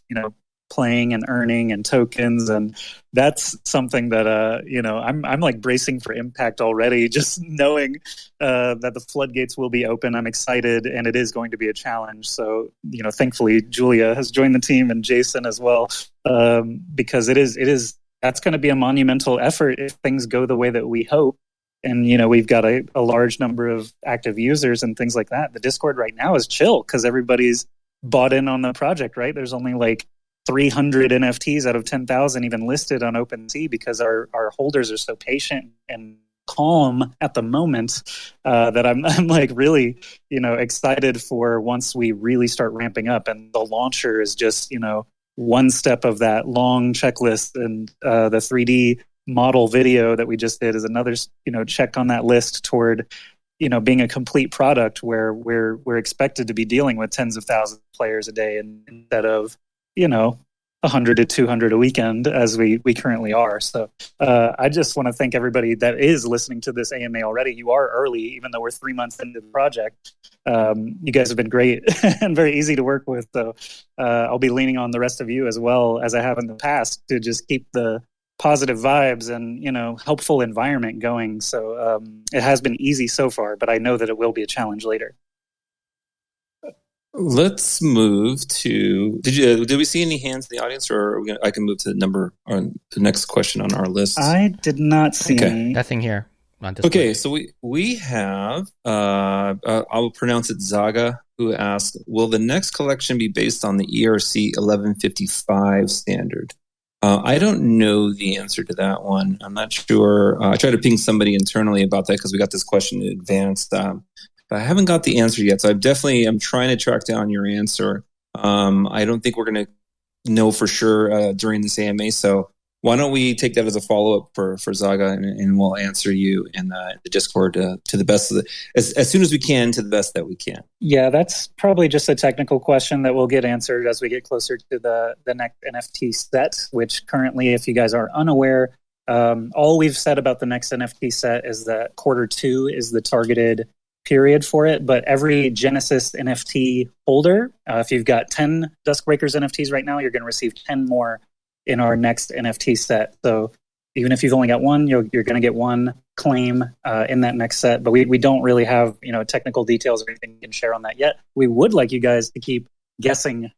playing and earning and tokens, and that's something that I'm like bracing for impact already, just knowing that the floodgates will be open. I'm excited, and it is going to be a challenge. So thankfully Julia has joined the team, and Jason as well, because it is that's going to be a monumental effort if things go the way that we hope. And we've got a large number of active users and things like that. The Discord right now is chill because everybody's bought in on the project, right? There's only like 300 NFTs out of 10,000 even listed on OpenSea because our holders are so patient and calm at the moment that I'm like really excited for once we really start ramping up, and the launcher is just one step of that long checklist, and the 3D model video that we just did is another check on that list toward being a complete product where we're expected to be dealing with tens of thousands of players a day instead of 100 to 200 a weekend as we currently are. So I just want to thank everybody that is listening to this AMA already. You are early, even though we're 3 months into the project. You guys have been great and very easy to work with. So I'll be leaning on the rest of you as well as I have in the past to just keep the positive vibes and helpful environment going. So it has been easy so far, but I know that it will be a challenge later. Let's move to. Did we see any hands in the audience, or I can move to the next question on our list? I did not see any. Nothing here. Okay, so we have. I will pronounce it Zaga, who asked, "Will the next collection be based on the ERC 1155 standard?" I don't know the answer to that one. I'm not sure. I tried to ping somebody internally about that because we got this question in advance. But I haven't got the answer yet. So I'm trying to track down your answer. I don't think we're going to know for sure during this AMA. So why don't we take that as a follow-up for Zaga, and we'll answer you in the Discord to the best of as soon as we can, to the best that we can. Yeah, that's probably just a technical question that will get answered as we get closer to the next NFT set, which currently, if you guys are unaware, all we've said about the next NFT set is that Q2 is the targeted period for it, but every Genesis NFT holder, if you've got 10 DuskBreakers NFTs right now, you're going to receive 10 more in our next NFT set. So even if you've only got one, you're going to get one claim in that next set. But we don't really have technical details or anything we can share on that yet. We would like you guys to keep guessing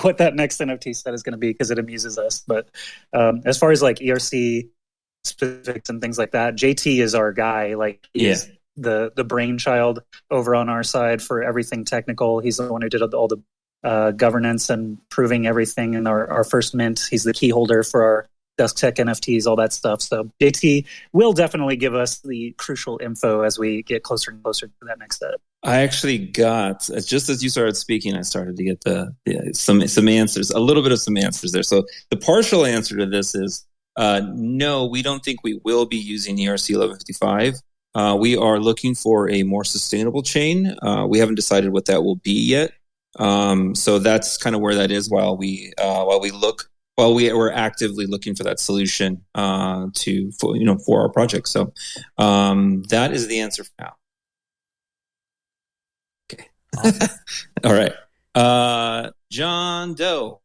what that next NFT set is going to be because it amuses us. But as far as like ERC specifics and things like that, JT is our guy. Like he's the brainchild over on our side for everything technical. He's the one who did all the governance and proving everything in our first mint. He's the key holder for our Dusk Tech NFTs, all that stuff. So JT will definitely give us the crucial info as we get closer and closer to that next step. I actually got, just as you started speaking, I started to get some answers, a little bit of some answers there. So the partial answer to this is no, we don't think we will be using ERC 1155. We are looking for a more sustainable chain. We haven't decided what that will be yet. So that's kind of where that is while we're actively looking for that solution for our project. So that is the answer for now. Okay. Awesome. All right. John Doe.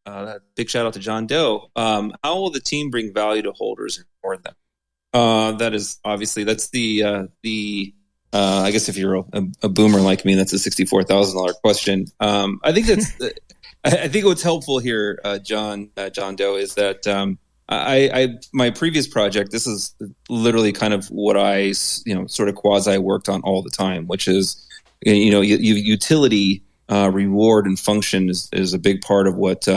Big shout out to John Doe. How will the team bring value to holders and reward them? That is obviously that's the I guess if you're a boomer like me, that's a $64,000 question. I think that's I think what's helpful here, John Doe, is that my previous project, this is literally kind of what I sort of quasi worked on all the time, which is utility, reward, and function is a big part of what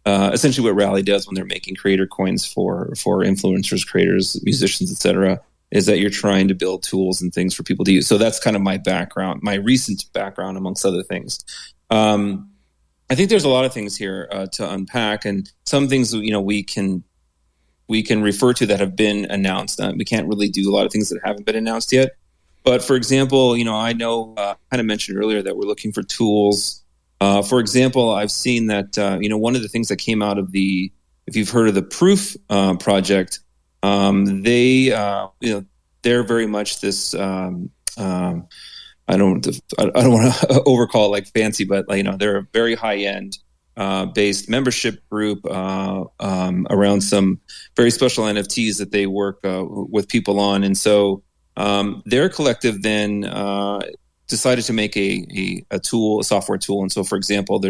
essentially what Rally does when they're making creator coins for influencers, creators, musicians, etc. Is that you're trying to build tools and things for people to use. So that's kind of my background, my recent background, amongst other things. I think there's a lot of things here to unpack, and some things we can refer to that have been announced. We can't really do a lot of things that haven't been announced yet. But for example, I know kind of mentioned earlier that we're looking for tools. For example, I've seen that one of the things that came out of if you've heard of the Proof project, they're very much this. I don't want to overcall it like fancy, but they're a very high end based membership group around some very special NFTs that they work with people on, and so their collective then decided to make a tool, a software tool. And so, for example,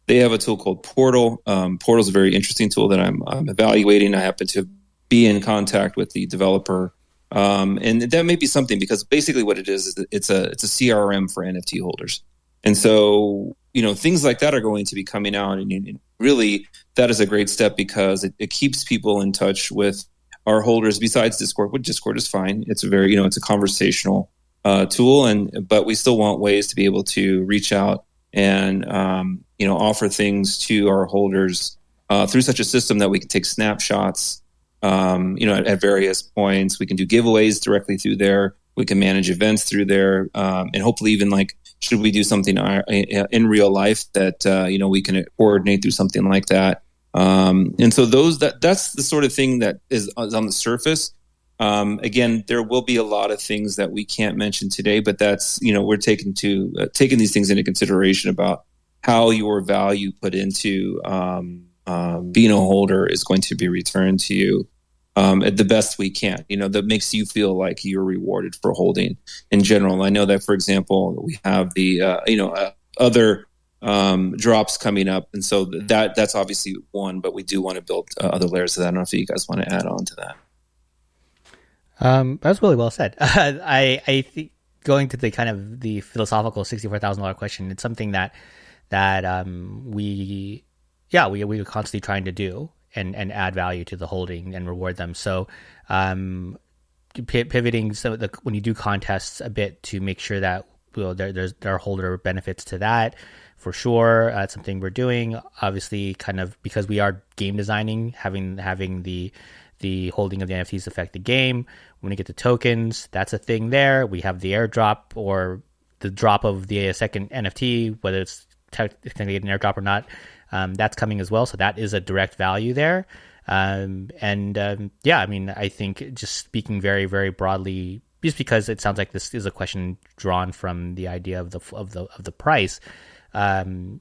they have a tool called Portal. Portal is a very interesting tool that I'm evaluating. I happen to be in contact with the developer. And that may be something, because basically what it is it's a CRM for NFT holders. And so, things like that are going to be coming out. And really, that is a great step, because it keeps people in touch with our holders besides Discord. But Discord is fine. It's it's a conversational tool, but we still want ways to be able to reach out and offer things to our holders through such a system that we can take snapshots at various points. We can do giveaways directly through there. We can manage events through there, and hopefully even should we do something in real life that we can coordinate through something like that. And so that's the sort of thing that is on the surface. Again, there will be a lot of things that we can't mention today, but that's we're taking these things into consideration about how your value put into being a holder is going to be returned to you at the best we can. That makes you feel like you're rewarded for holding in general. I know that, for example, we have the other drops coming up, and so that's obviously one. But we do want to build other layers of that. I don't know if you guys want to add on to that. That's really well said. I think going to the kind of the philosophical $64,000 question, it's something that we are constantly trying to do and add value to the holding and reward them. So pivoting when you do contests a bit to make sure that there are holder benefits to that, for sure. That's something we're doing. Obviously, kind of because we are game designing, having the holding of the NFTs affect the game. When we get to tokens, that's a thing there. We have the airdrop or the drop of the second NFT, whether it's technically an airdrop or not. That's coming as well. So that is a direct value there. I think just speaking very, very broadly, just because it sounds like this is a question drawn from the idea of the price. The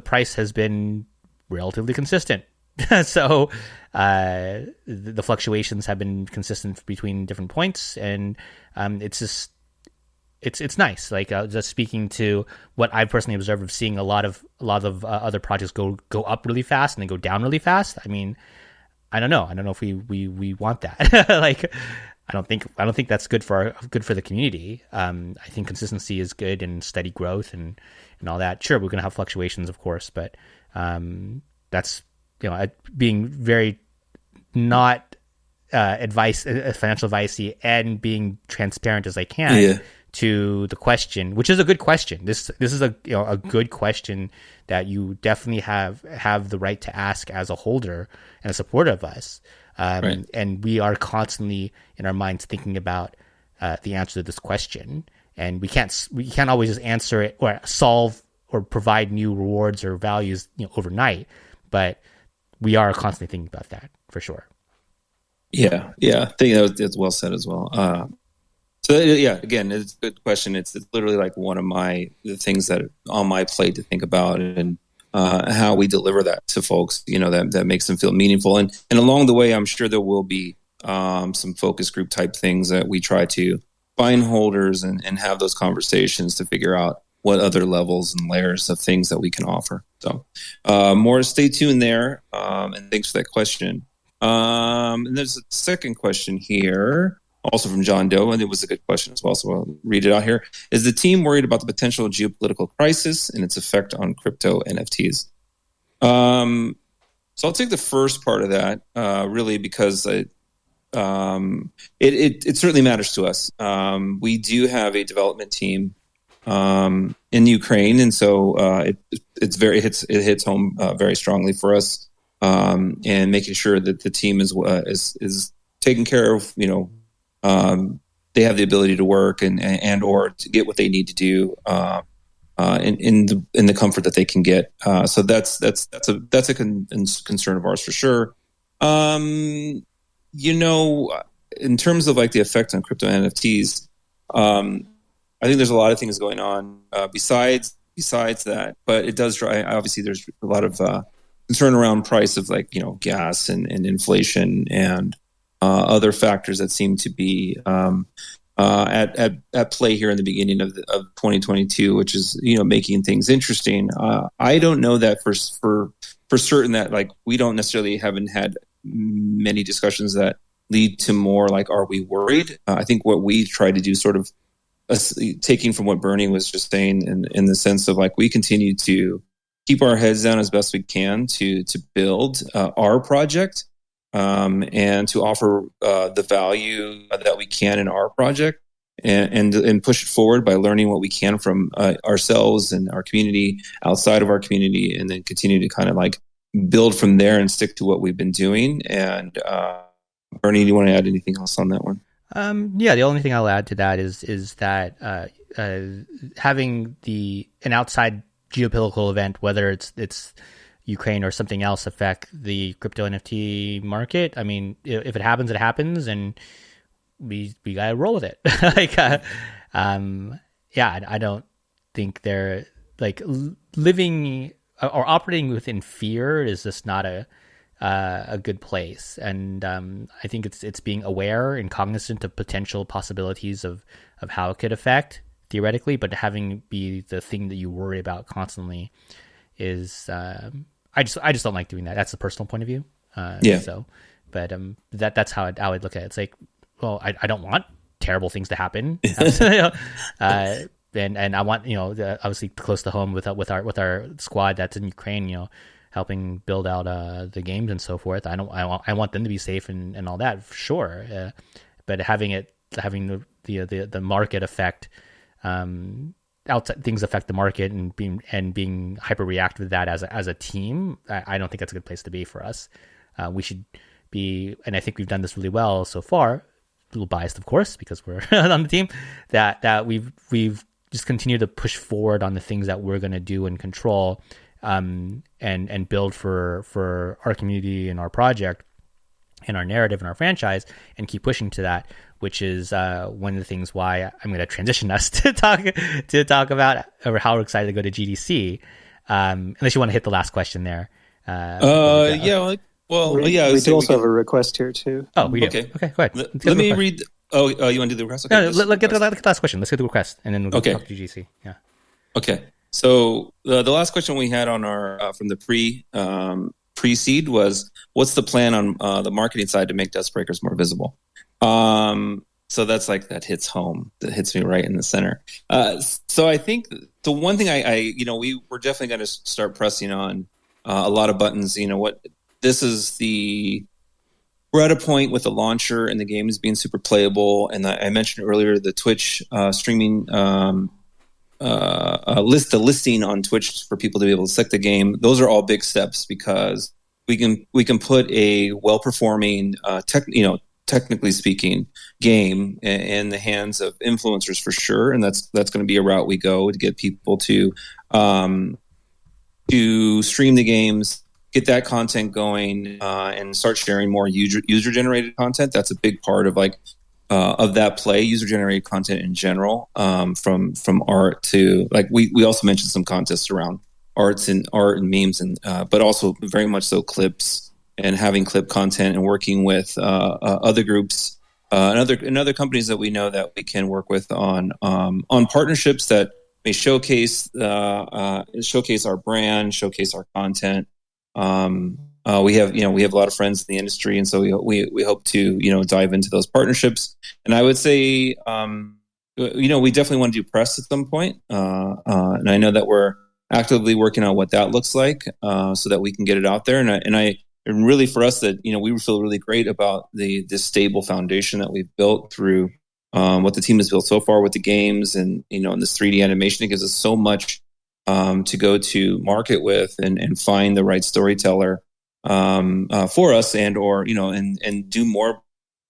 price has been relatively consistent. So the fluctuations have been consistent between different points, and it's just it's nice. Just speaking to what I personally observed of seeing a lot of other projects go up really fast and then go down really fast. I mean, I don't know if we want that. I don't think that's good for the community. I think consistency is good and steady growth and all that. Sure, we're going to have fluctuations, of course, but that's being very not financial advice-y and being transparent as I can to the question, which is a good question. This is a good question that you definitely have the right to ask as a holder and a supporter of us. Right. And we are constantly in our minds thinking about the answer to this question, and we can't always just answer it or solve or provide new rewards or values overnight, but we are constantly thinking about that for sure. Yeah. I think that's well said as well. Again, it's a good question. It's literally like one of the things that are on my plate to think about, and how we deliver that to folks, that makes them feel meaningful. And along the way, I'm sure there will be some focus group type things that we try to find holders and have those conversations to figure out what other levels and layers of things that we can offer. So more, stay tuned there. And thanks for that question. And there's a second question here, also from John Doe, and it was a good question as well, so I'll read it out here. Is the team worried about the potential geopolitical crisis and its effect on crypto NFTs? So I'll take the first part of that, really, because it certainly matters to us. We do have a development team in Ukraine, and so it hits home very strongly for us, and making sure that the team is taken care of. They have the ability to work and or to get what they need to do in the comfort that they can get. So that's a concern of ours for sure. In terms of like the effect on crypto NFTs, I think there's a lot of things going on besides that, but it does drive. Obviously, there's a lot of concern around price of gas and inflation and other factors that seem to be at play here in the beginning of 2022, which is making things interesting. I don't know that for certain that we don't necessarily haven't had many discussions that lead to more are we worried? I think what we try to do, sort of taking from what Bernie was just saying, in the sense of we continue to keep our heads down as best we can to build our project. And to offer the value that we can in our project, and push it forward by learning what we can from ourselves and our community, outside of our community, and then continue to kind of build from there and stick to what we've been doing. And Bernie, do you want to add anything else on that one? Yeah, the only thing I'll add to that is that having an outside geopolitical event, whether it's Ukraine or something else, affect the crypto NFT market. I mean, if it happens, it happens, and we gotta roll with it. I don't think they're living or operating within fear is just not a good place. And I think it's being aware and cognizant of potential possibilities of how it could affect theoretically, but having be the thing that you worry about constantly is. I just don't like doing that. That's a personal point of view. So, but that's how I would look at it. It's I don't want terrible things to happen. And I want obviously close to home with our squad that's in Ukraine. Helping build out the games and so forth. I want them to be safe and all that for sure. But having the market effect. Outside things affect the market and being hyper reactive to that as a team. I don't think that's a good place to be for us. We should be, and I think we've done this really well so far. A little biased, of course, because we're on the team. That we've just continued to push forward on the things that we're going to do and control, and build for our community and our project and our narrative and our franchise, and keep pushing to that. Which is one of the things why I'm going to transition us to talk about how we're excited to go to GDC. Unless you want to hit the last question there. Yeah. We do also have a request here too. Oh, we do. Okay, go ahead. Let me read. Oh, you want to do the request? Okay, no, let's get the last question. Let's get the request, and then we'll talk to GDC. Yeah. Okay. So the last question we had on our from the pre-seed was, what's the plan on the marketing side to make DuskBreakers more visible? So that's that hits home. That hits me right in the center. So I think the one thing we're definitely going to start pressing on a lot of buttons. We're at a point with the launcher and the game is being super playable. And I mentioned earlier the Twitch streaming the listing on Twitch for people to be able to select the game. Those are all big steps because we can put a well-performing technically speaking, game in the hands of influencers for sure, and that's going to be a route we go to get people to stream the games, get that content going, and start sharing more user generated content. That's a big part of of that play, user generated content in general, from art to we also mentioned some contests around art and memes, and but also very much so clips. And having clip content and working with other groups and other companies that we know that we can work with on partnerships that may showcase our brand, showcase our content. We have a lot of friends in the industry, and so we hope to dive into those partnerships. And I would say we definitely want to do press at some point, and I know that we're actively working on what that looks like, so that we can get it out there. And really for us that we feel really great about this stable foundation that we've built through what the team has built so far with the games and in this 3D animation. It gives us so much to go to market with and find the right storyteller for us, and do more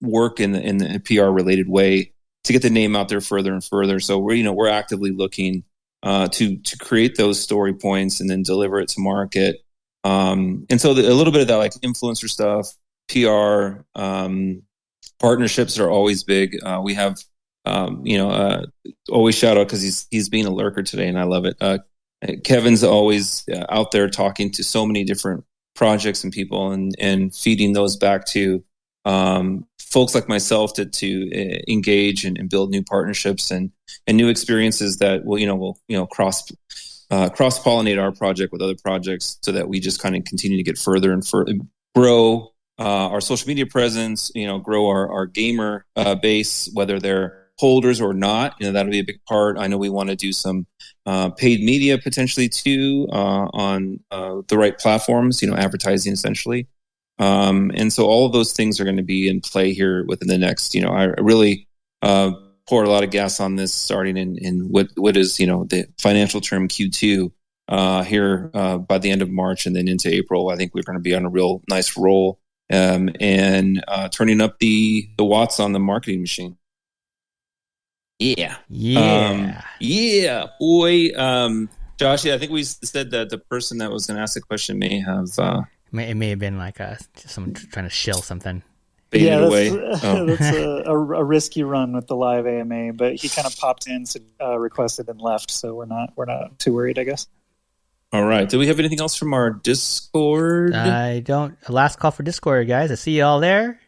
work in the PR related way to get the name out there further and further. So we're actively looking to create those story points and then deliver it to market. And so a little bit of that, like influencer stuff, PR, partnerships are always big. We have, always shout out because he's being a lurker today, and I love it. Kevin's always out there talking to so many different projects and people, and feeding those back to folks like myself to engage and build new partnerships and new experiences that will cross pollinate our project with other projects, so that we just kind of continue to get further and grow our social media presence, grow our gamer base, whether they're holders or not. That'll be a big part. I know we want to do some paid media potentially too on the right platforms, advertising essentially. And so all of those things are going to be in play here within the next, I really pour a lot of gas on this starting in what is, the financial term Q2 here by the end of March, and then into April. I think we're going to be on a real nice roll and turning up the watts on the marketing machine. Yeah, boy. Josh, I think we said that the person that was going to ask the question may have it may have been like someone trying to shill something. That's a risky run with the live AMA, but he kind of popped in, requested, and left, so we're not too worried, I guess. All right. Do we have anything else from our Discord? I don't. Last call for Discord, guys. I see you all there,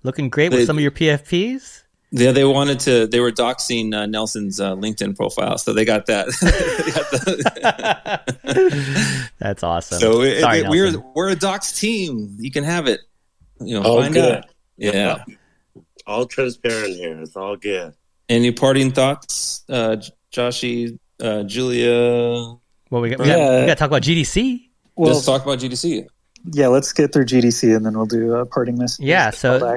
looking great with some of your PFPs. Yeah, they were doxing Nelson's LinkedIn profile, so they got that. That's awesome. So we're a dox team. You can have it. Find good. out. Yeah. All transparent here. It's all good. Any parting thoughts, Joshy, Julia? Well, we got to talk about GDC. Well, let's talk about GDC. Yeah, let's get through GDC and then we'll do a parting message. Yeah, so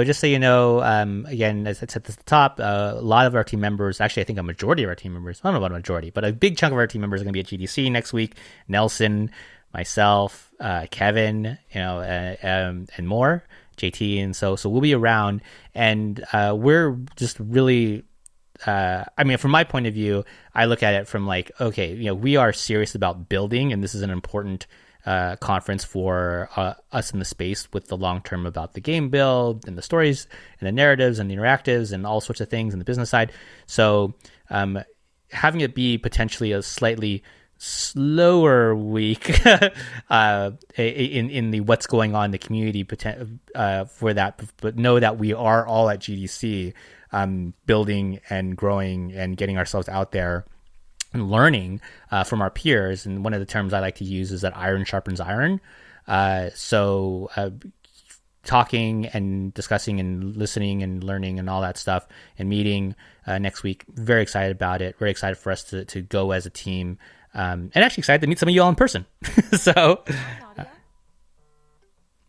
just so you know, again, as I said at the top, a lot of our team members, actually I think a majority of our team members, I don't know about a majority, but a big chunk of our team members are going to be at GDC next week. Nelson, myself, Kevin, and more, JT, and so we'll be around, and we're just really, from my point of view, I look at it from like, okay, we are serious about building, and this is an important conference for us in the space with the long term about the game build and the stories and the narratives and the interactives and all sorts of things and the business side. So having it be potentially a slightly slower week in the what's going on in the community for that, but know that we are all at GDC building and growing and getting ourselves out there and learning from our peers. And one of the terms I like to use is that iron sharpens iron. So talking and discussing and listening and learning and all that stuff and meeting next week. Very excited about it. Very excited for us to go as a team. And actually excited to meet some of you all in person. So,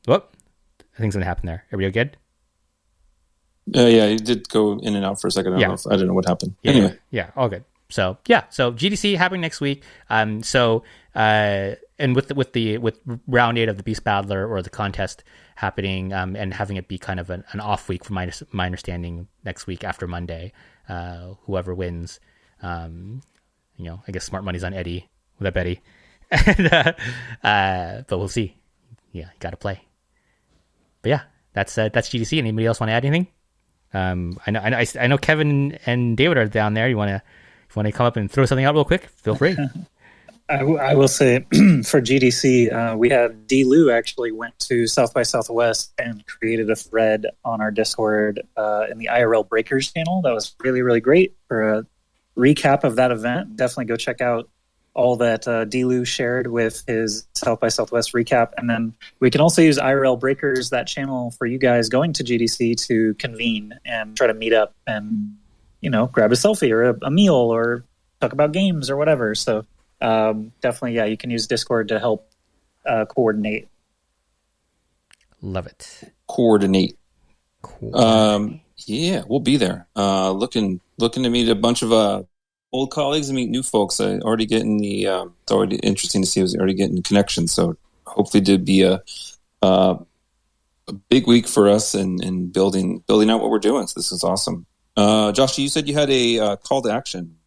whoop, I think something happened there. Everybody good? Yeah, you did go in and out for a second. I don't know what happened. Yeah, anyway. Yeah, all good. So so GDC happening next week. And with round 8 of the Beast Battler or the contest happening, and having it be kind of an off week from my understanding next week after Monday, whoever wins, I guess smart money's on Eddie with a Betty, but we'll see. Yeah, got to play. But yeah, that's GDC. Anybody else want to add anything? I know Kevin and David are down there. You want to come up and throw something out real quick? Feel free. I will say for GDC, we had D. Lou actually went to South by Southwest and created a thread on our Discord in the IRL Breakers channel. That was really, really great for recap of that event. Definitely go check out all that D-Lou shared with his South by Southwest recap. And then we can also use IRL Breakers, that channel for you guys going to GDC, to convene and try to meet up and, grab a selfie or a meal or talk about games or whatever. So definitely, yeah, you can use Discord to help coordinate. Love it. Coordinate. Yeah, we'll be there. Looking to meet a bunch of old colleagues and meet new folks. I already getting it's already interesting to see. I was already getting connections. So hopefully, it'd be a big week for us in building out what we're doing. So this is awesome. Josh, you said you had a call to action.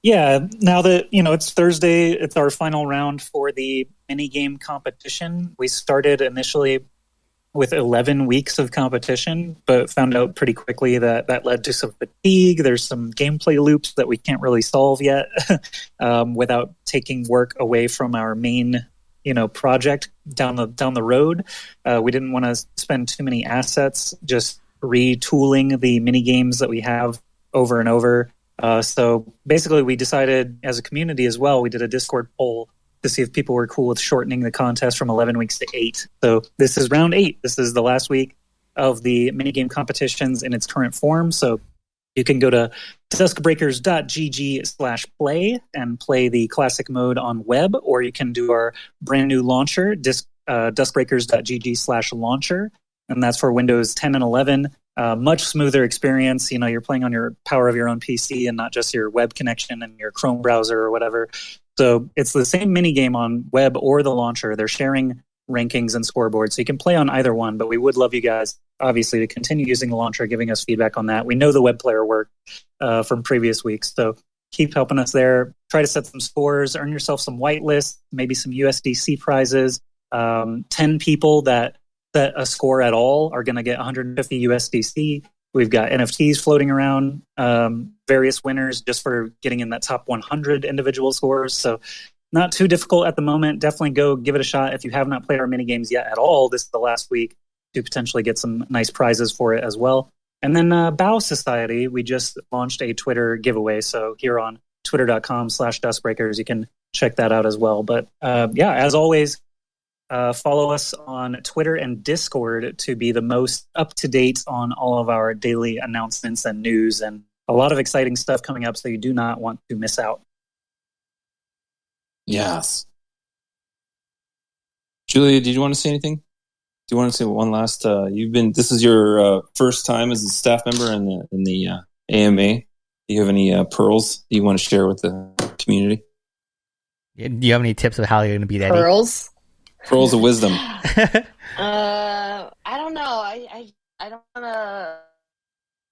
Yeah, now that it's Thursday, it's our final round for the minigame competition. We started initially with 11 weeks of competition, but found out pretty quickly that led to some fatigue. There's some gameplay loops that we can't really solve yet without taking work away from our main, project down the road. We didn't want to spend too many assets just retooling the mini games that we have over and over. So basically, we decided as a community as well. We did a Discord poll to see if people were cool with shortening the contest from 11 weeks to 8. So this is round 8. This is the last week of the minigame competitions in its current form. So you can go to duskbreakers.gg/play and play the classic mode on web, or you can do our brand new launcher, duskbreakers.gg/launcher, and that's for Windows 10 and 11. Much smoother experience. You're playing on your power of your own PC and not just your web connection and your Chrome browser or whatever. So it's the same mini game on web or the launcher. They're sharing rankings and scoreboards, so you can play on either one. But we would love you guys, obviously, to continue using the launcher, giving us feedback on that. We know the web player worked from previous weeks, so keep helping us there. Try to set some scores, earn yourself some whitelists, maybe some USDC prizes. 10 people that set a score at all are going to get 150 USDC. We've got NFTs floating around, various winners just for getting in that top 100 individual scores. So not too difficult at the moment. Definitely go give it a shot. If you have not played our mini games yet at all, this is the last week to potentially get some nice prizes for it as well. And then Bao Society, we just launched a Twitter giveaway. So here on twitter.com/DuskBreakers, you can check that out as well. But as always, follow us on Twitter and Discord to be the most up-to-date on all of our daily announcements and news, and a lot of exciting stuff coming up, so you do not want to miss out. Yes. Julia, did you want to say anything? Do you want to say one last? This is your first time as a staff member in the AMA. Do you have any pearls you want to share with the community? Do you have any tips of how you're going to beat Eddie? Pearls? Pearls of wisdom. I don't know. I don't want to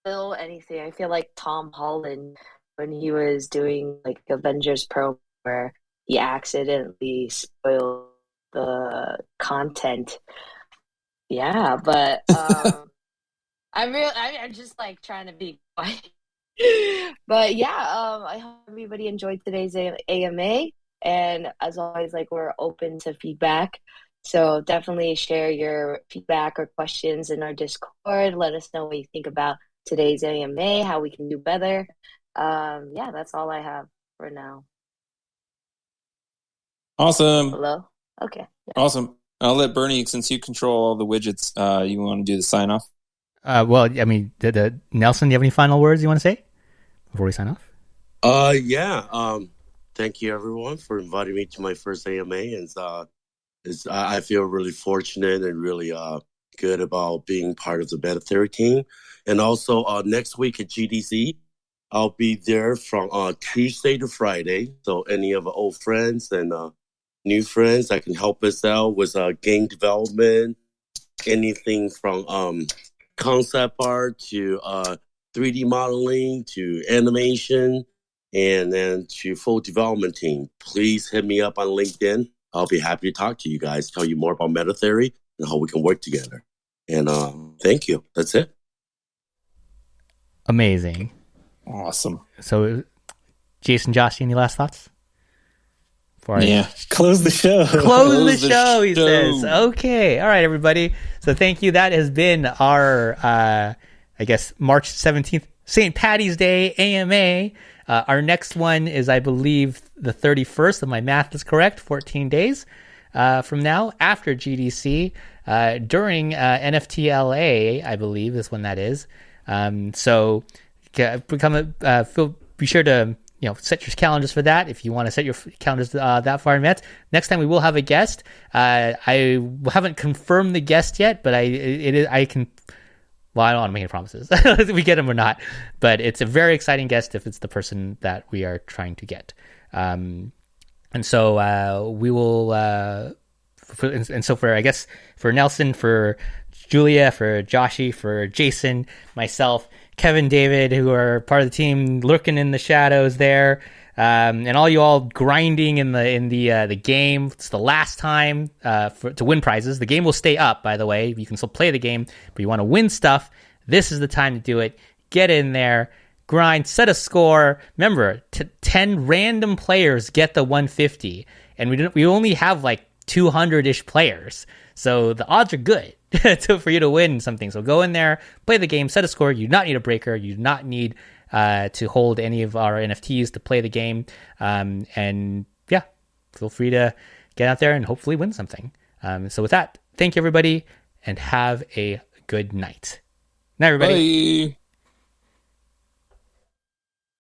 spill anything. I feel like Tom Holland when he was doing like Avengers Pro, where he accidentally spoiled the content. Yeah, but I'm just like trying to be quiet. But yeah, I hope everybody enjoyed today's AMA. And as always, we're open to feedback. So definitely share your feedback or questions in our Discord. Let us know what you think about today's AMA, how we can do better. That's all I have for now. Awesome. Hello? Okay. Yeah. Awesome. I'll let Bernie, since you control all the widgets, you want to do the sign off? Nelson, do you have any final words you want to say before we sign off? Thank you, everyone, for inviting me to my first AMA. And I feel really fortunate and really good about being part of the Metatheory team. And also, next week at GDC, I'll be there from Tuesday to Friday. So any of our old friends and new friends that can help us out with game development, anything from concept art to 3D modeling to animation, and then to full development team, please hit me up on LinkedIn. I'll be happy to talk to you guys, tell you more about Metatheory and how we can work together. And thank you. That's it. Amazing. Awesome. So, Jason, Josh, any last thoughts? Close the show. Close the show, he says. Okay. All right, everybody. So thank you. That has been our, March 17th St. Patty's Day AMA. Our next one is, I believe, the 31st, if my math is correct, 14 days from now, after GDC, during NFT LA, I believe is when that is. So be sure to set your calendars for that if you want to set your calendars that far in advance. Next time we will have a guest. I haven't confirmed the guest yet, but I can. Well, I don't want to make any promises if we get him or not, but it's a very exciting guest if it's the person that we are trying to get. And so we will. And so for Nelson, for Julia, for Joshi, for Jason, myself, Kevin, David, who are part of the team lurking in the shadows there, and all you all grinding in the game. It's the last time to win prizes. The game will stay up, by the way. You can still play the game, but you want to win stuff. This is the time to do it. Get in there, grind, set a score. Remember, 10 random players get the 150, and we only have like 200-ish players, so the odds are good for you to win something. So go in there, play the game, set a score. You do not need a breaker. You do not need to hold any of our NFTs to play the game. And yeah, feel free to get out there and hopefully win something. So with that, thank you everybody, and have a good night. Night, everybody. Bye.